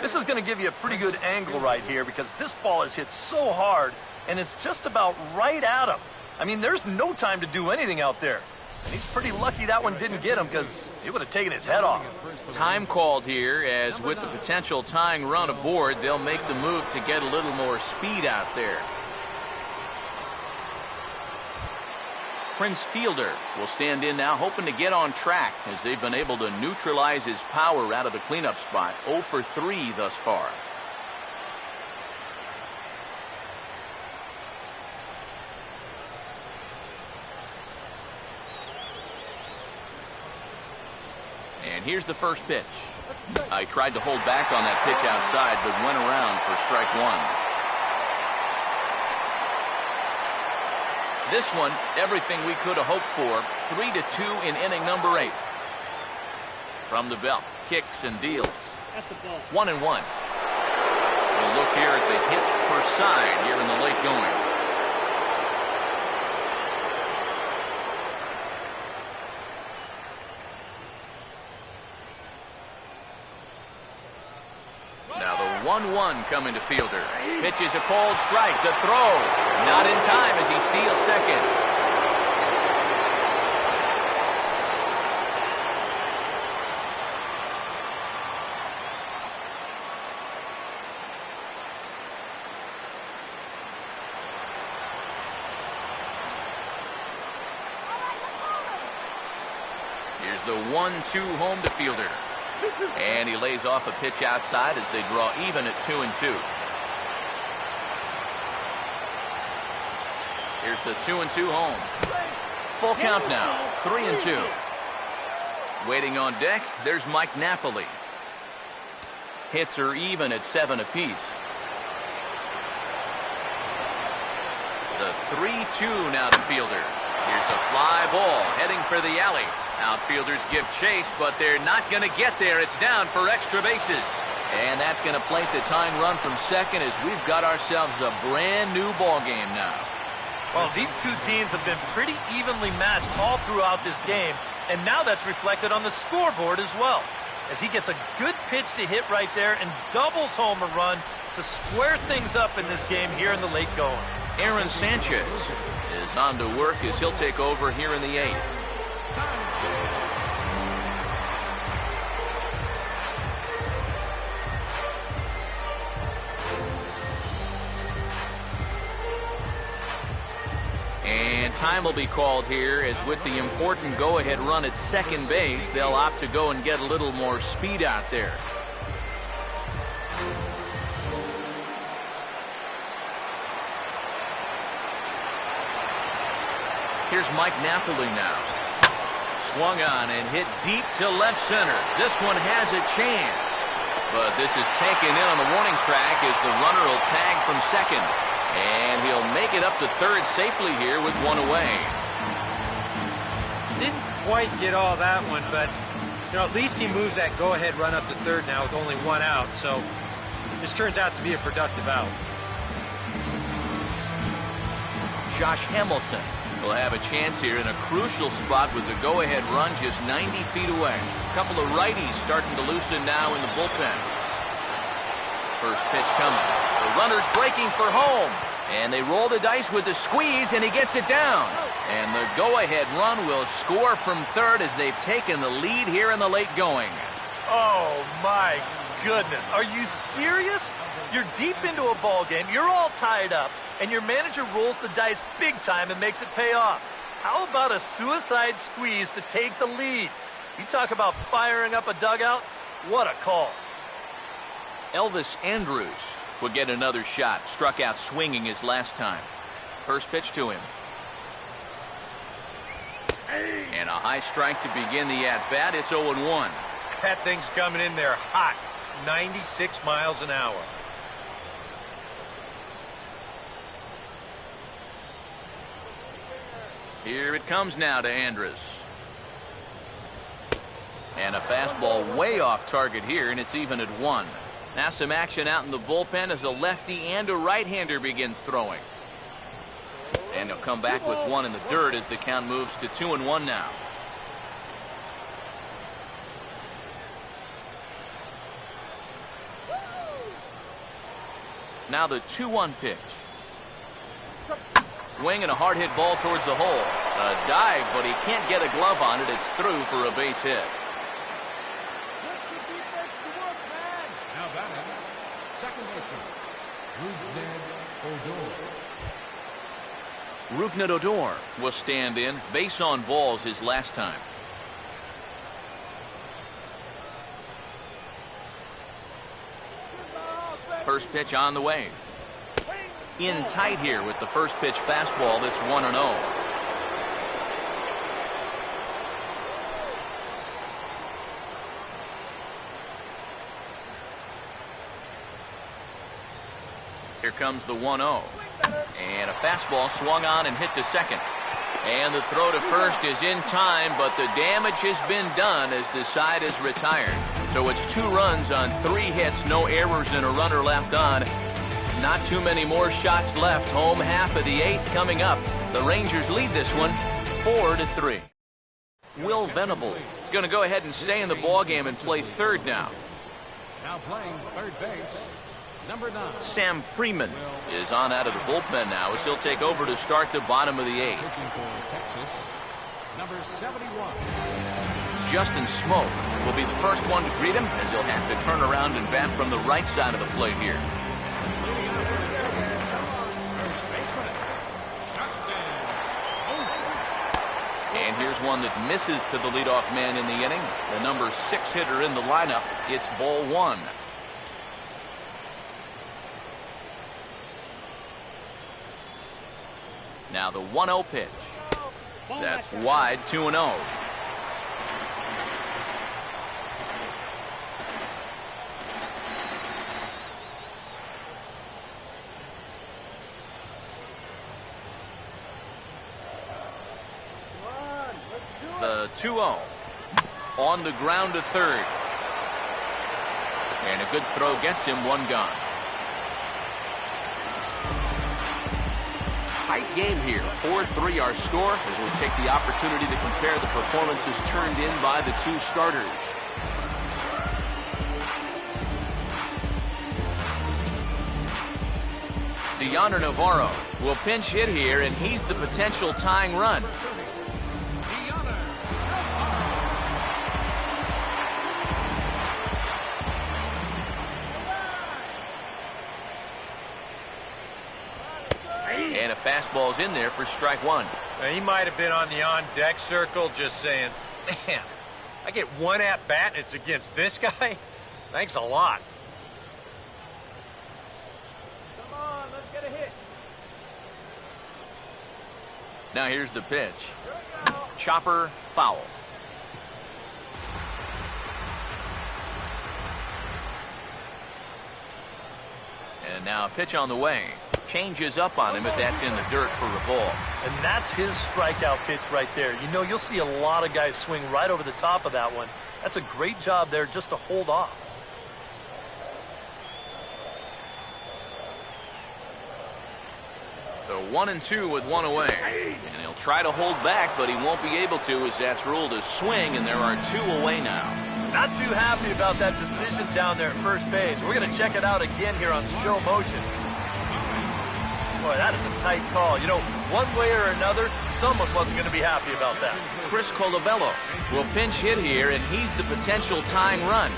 This is going to give you a pretty good angle right here because this ball is hit so hard, and it's just about right at him. I mean, there's no time to do anything out there. And he's pretty lucky that one didn't get him because it would have taken his head off.
Time called here, as with the potential tying run aboard, they'll make the move to get a little more speed out there. Prince Fielder will stand in now, hoping to get on track as they've been able to neutralize his power out of the cleanup spot. 0 for 3 thus far. And here's the first pitch. I tried to hold back on that pitch outside, but went around for strike 1. This one, everything we could have hoped for. 3-2 in inning number 8. From the belt, kicks and deals. 1-1. We'll look here at the hits per side here in the late going. Now the 1-1 coming to Fielder. Pitches a cold strike. The throw not in time as he steals second. Here's the 1-2 home to Fielder. And he lays off a pitch outside as they draw even at 2-2. Here's the 2-2 home. Full count now, 3-2. Waiting on deck, there's Mike Napoli. Hits are even at 7 apiece. The 3-2 now to fielder. Here's a fly ball heading for the alley. Outfielders give chase, but they're not going to get there. It's down for extra bases. And that's going to plate the tying run from second as we've got ourselves a brand new ball game now.
Well, these two teams have been pretty evenly matched all throughout this game, and now that's reflected on the scoreboard as well, as he gets a good pitch to hit right there and doubles home a run to square things up in this game here in the late going.
Aaron Sanchez is on to work as he'll take over here in the 8th. And time will be called here as with the important go-ahead run at second base, they'll opt to go and get a little more speed out there. Here's Mike Napoli now. Swung on and hit deep to left center. This one has a chance. But this is taken in on the warning track as the runner will tag from second. And he'll make it up to third safely here with one away.
Didn't quite get all that one, but at least he moves that go-ahead run up to third now with only one out. So this turns out to be a productive out.
Josh Hamilton will have a chance here in a crucial spot with the go-ahead run just 90 feet away. A couple of righties starting to loosen now in the bullpen. First pitch coming. The runner's breaking for home. And they roll the dice with the squeeze, and he gets it down. And the go-ahead run will score from third as they've taken the lead here in the late going.
Oh, my goodness. Are you serious? You're deep into a ball game. You're all tied up. And your manager rolls the dice big time and makes it pay off. How about a suicide squeeze to take the lead? You talk about firing up a dugout. What a call.
Elvis Andrus will get another shot. Struck out swinging his last time. First pitch to him. And a high strike to begin the at-bat. It's 0-1.
That thing's coming in there hot. 96 miles an hour.
Here it comes now to Andrus. And a fastball way off target here, and it's even at 1. Now some action out in the bullpen as a lefty and a right-hander begin throwing. And he'll come back with one in the dirt as the count moves to 2-1 now. Now the 2-1 pitch. Swing and a hard hit ball towards the hole. A dive, but he can't get a glove on it. It's through for a base hit.
Now batting, second baseman,
Rougned Odor will stand in. Base on balls his last time. First pitch on the way. In tight here with the first pitch fastball that's 1-0. Here comes the 1-0. And a fastball swung on and hit to second. And the throw to first is in time, but the damage has been done as the side is retired. So it's 2 runs on 3 hits, no errors, and a runner left on. Not too many more shots left. Home half of the 8th coming up. The Rangers lead this one 4-3. Will Venable is going to go ahead and stay in the ballgame and play third now.
now playing third base, number 9.
Sam Freeman is on out of the bullpen now as he'll take over to start the bottom of the 8th.
Pitching for Texas, number 71.
Justin Smoke will be the first one to greet him as he'll have to turn around and bat from the right side of the plate here.
Leading out first baseman, Justin Smoke.
And here's one that misses to the leadoff man in the inning. The number 6 hitter in the lineup. It's ball 1. Now the 1-0 pitch. That's wide, 2-0. The 2-0. On the ground to third. And a good throw gets him one gone. Tight game here. 4-3 our score as we take the opportunity to compare the performances turned in by the two starters. DeAndre Navarro will pinch hit here, and he's the potential tying run. And a fastball's in there for strike one.
Now, he might have been on the on-deck circle just saying, man, I get one at-bat and it's against this guy? Thanks a lot.
Come on, let's get a hit.
Now here's the pitch. Chopper, foul. And now a pitch on the way. Changes up on him, but that's in the dirt for a ball.
And that's his strikeout pitch right there. You know, you'll see a lot of guys swing right over the top of that one. That's a great job there just to hold off.
The 1-2 with one away. And he'll try to hold back, but he won't be able to as that's ruled a swing, and there are two away now.
Not too happy about that decision down there at first base. We're going to check it out again here on show motion. Boy, that is a tight call. You know, one way or another, someone wasn't going to be happy about that.
Chris Colabello will pinch hit here, and he's the potential tying run.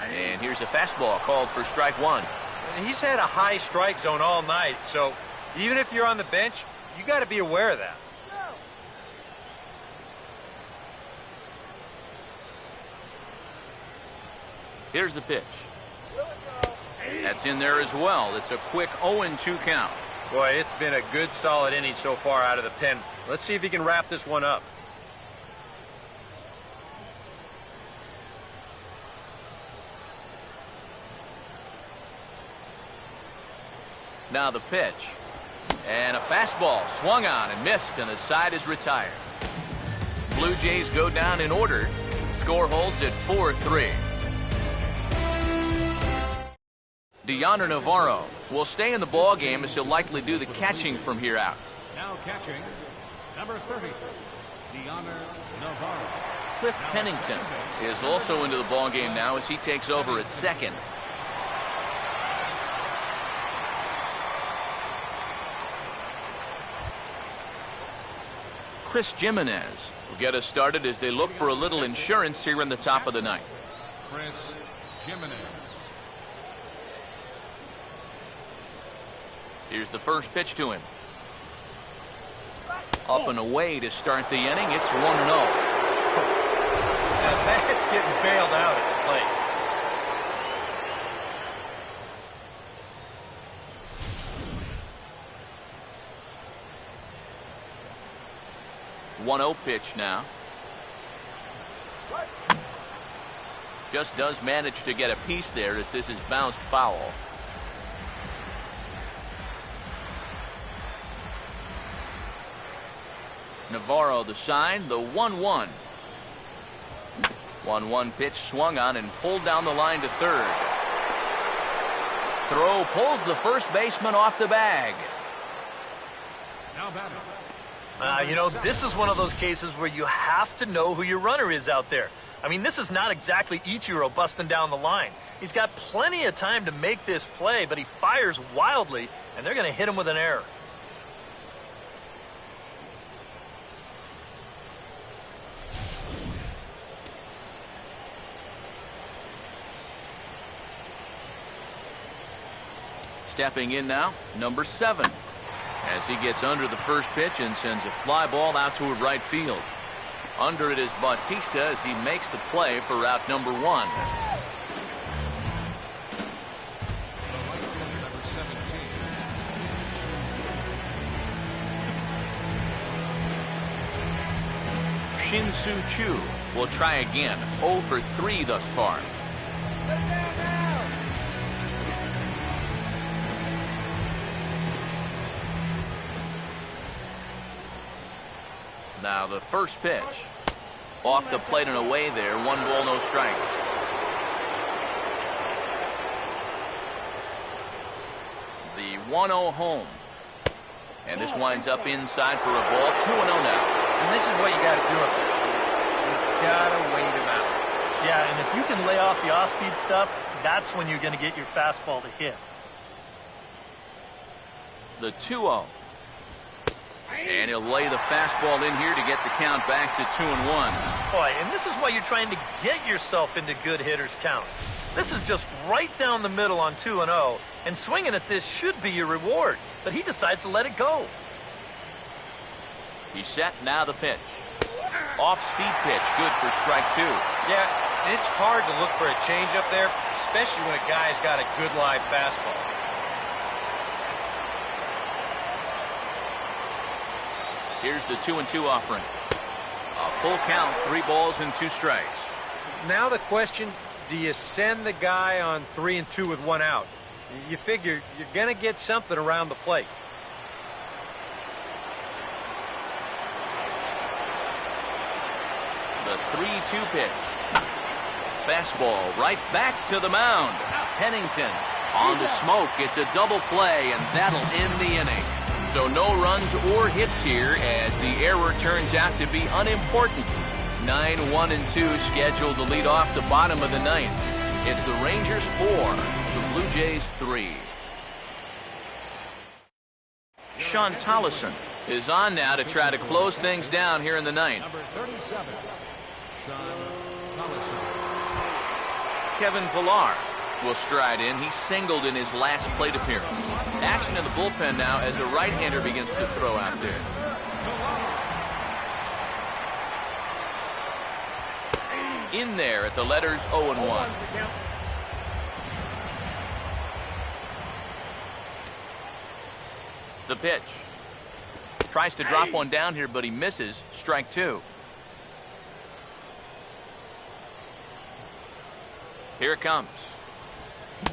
And here's a fastball called for strike one.
And he's had a high strike zone all night, so even if you're on the bench, you got to be aware of that.
Here's the pitch. That's in there as well. It's a quick 0-2 count.
Boy, it's been a good, solid inning so far out of the pen. Let's see if he can wrap this one up.
Now the pitch. And a fastball swung on and missed, and the side is retired. Blue Jays go down in order. Score holds at 4-3. DeAndre Navarro will stay in the ball game as he'll likely do the catching from here out.
Now catching, number 30, DeAndre Navarro.
Cliff Pennington is also into the ball game now as he takes over at second. Chris Jimenez will get us started as they look for a little insurance here in the top of the ninth.
Chris Jimenez.
Here's the first pitch to him. Up and away to start the inning. It's 1-0.
Now that's getting bailed out at the plate.
1-0 pitch now. Just does manage to get a piece there as this is bounced foul. Navarro the sign, the 1-1. 1-1 pitch swung on and pulled down the line to third. Throw pulls the first baseman off the bag.
Now batting.
You know, this is one of those cases where you have to know who your runner is out there. I mean, this is not exactly Ichiro busting down the line. He's got plenty of time to make this play, but he fires wildly, and they're going to hit him with an error.
Stepping in now, number 7. As he gets under the first pitch and sends a fly ball out to right field. Under it is Bautista as he makes the play for out number 1.
Number 17.
Shin-Soo Choo We'll try again. 0 for 3 thus far. Now the first pitch. Off the plate and away there. 1 ball, no strikes. The 1-0 home. And this winds up inside for a ball. 2-0 now.
And this is what you got to do up there, Steve. You got to wait him out.
Yeah, and if you can lay off the off-speed stuff, that's when you're going to get your fastball to hit.
The 2-0. And he'll lay the fastball in here to get the count back to 2-1.
Boy, and this is why you're trying to get yourself into good hitters' counts. This is just right down the middle on 2-0, and swinging at this should be your reward, but he decides to let it go.
He's set, now the pitch. Off-speed pitch, good for strike 2.
Yeah, it's hard to look for a change up there, especially when a guy's got a good live fastball.
Here's the 2-2 offering. A full count, 3 balls and 2 strikes.
Now the question, do you send the guy on 3-2 with 1 out? You figure you're going to get something around the plate.
The 3-2 pitch. Fastball right back to the mound. Pennington on the smoke. It's a double play, and that'll end the inning. So no runs or hits here as the error turns out to be unimportant. 9-1-2 scheduled to lead off the bottom of the 9th. It's the Rangers 4, the Blue Jays 3. Sean Tollison is on now to try to close things down here in the 9th.
Number 37, Sean Tollison.
Kevin Pillar will stride in. He singled in his last plate appearance. Action in the bullpen now as a right-hander begins to throw out there. In there at the letters 0-1. The pitch. Tries to drop one down here, but he misses. Strike 2. Here it comes.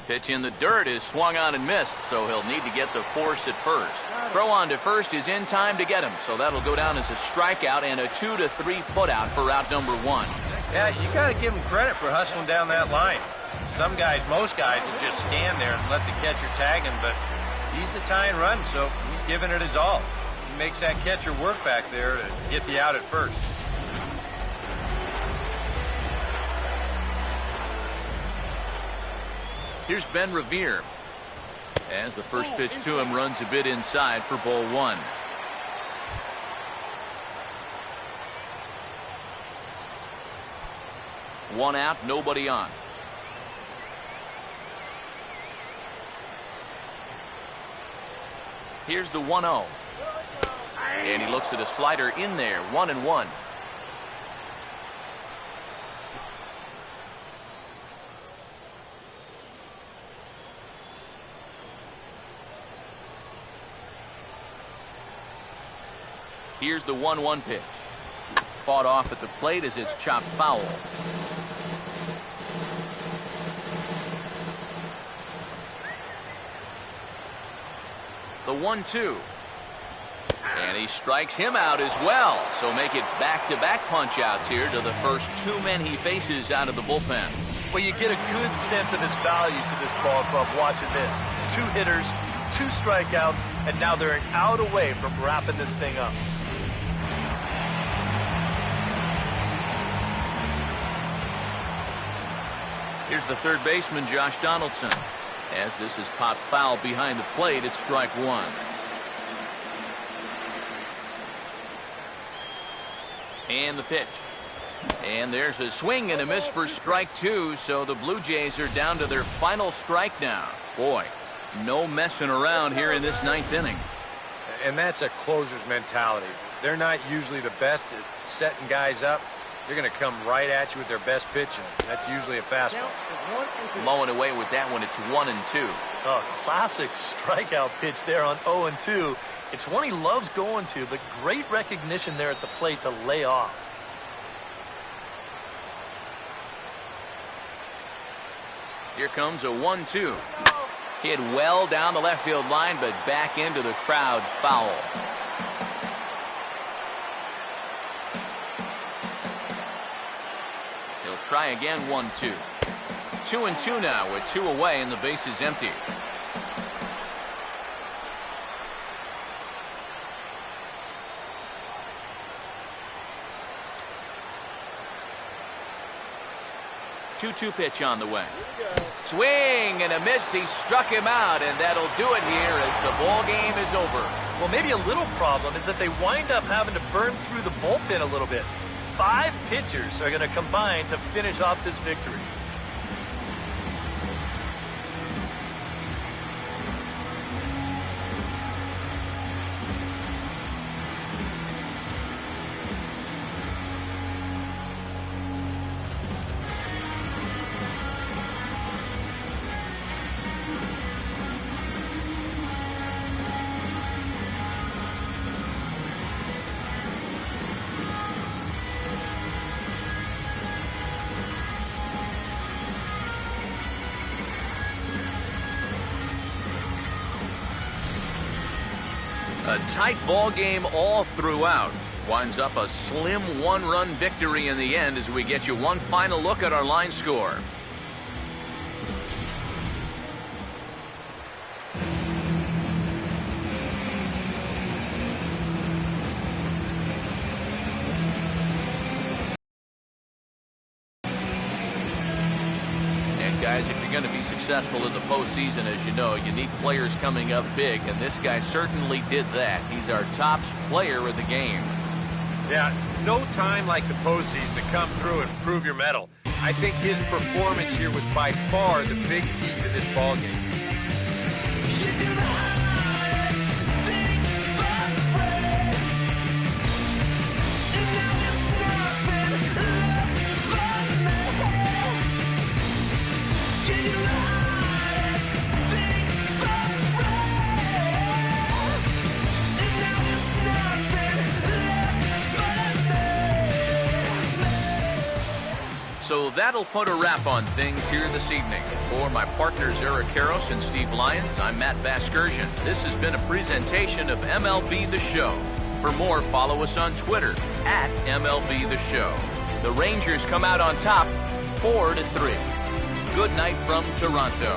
Pitch in the dirt is swung on and missed, so he'll need to get the force at first. Throw on to first is in time to get him, so that'll go down as a strikeout and a 2-3 putout for out number 1.
Yeah, you got to give him credit for hustling down that line. Some guys, most guys, will just stand there and let the catcher tag him, but he's the tying run, so he's giving it his all. He makes that catcher work back there to get the out at first.
Here's Ben Revere. As the first pitch to him runs a bit inside for ball 1. One out, nobody on. Here's the 1-0. And he looks at a slider in there, 1-1. Here's the 1-1 pitch. Fought off at the plate as it's chopped foul. The 1-2. And he strikes him out as well. So make it back-to-back punch-outs here to the first 2 men he faces out of the bullpen.
Well, you get a good sense of his value to this ball club watching this. 2 hitters, 2 strikeouts, and now they're an out away from wrapping this thing up.
Here's the third baseman, Josh Donaldson. As this is popped foul behind the plate, it's strike 1. And the pitch. And there's a swing and a miss for strike 2, so the Blue Jays are down to their final strike now. Boy, no messing around here in this 9th inning.
And that's a closer's mentality. They're not usually the best at setting guys up. They're going to come right at you with their best pitch, and that's usually a fastball.
Blowing away with that one, it's 1-2.
Oh, classic strikeout pitch there on 0-2. It's one he loves going to, but great recognition there at the plate to lay off.
Here comes a 1-2. Hit well down the left field line, but back into the crowd foul. He'll try again, 1-2. 2-2 now with 2 away and the base is empty. Two pitch on the way. Swing and a miss. He struck him out, and that'll do it here as the ball game is over.
Well, maybe a little problem is that they wind up having to burn through the bullpen a little bit. 5 pitchers are going to combine to finish off this victory.
A tight ball game all throughout. Winds up a slim 1-run victory in the end as we get you one final look at our line score. Guys, if you're going to be successful in the postseason, as you know, you need players coming up big, and this guy certainly did that. He's our top player of the game.
Yeah, no time like the postseason to come through and prove your mettle. I think his performance here was by far the big key to this ball game.
So that'll put a wrap on things here this evening. For my partners Eric Karros and Steve Lyons, I'm Matt Vasgersian. This has been a presentation of MLB The Show. For more, follow us on Twitter at MLB The Show. The Rangers come out on top 4-3. Good night from Toronto.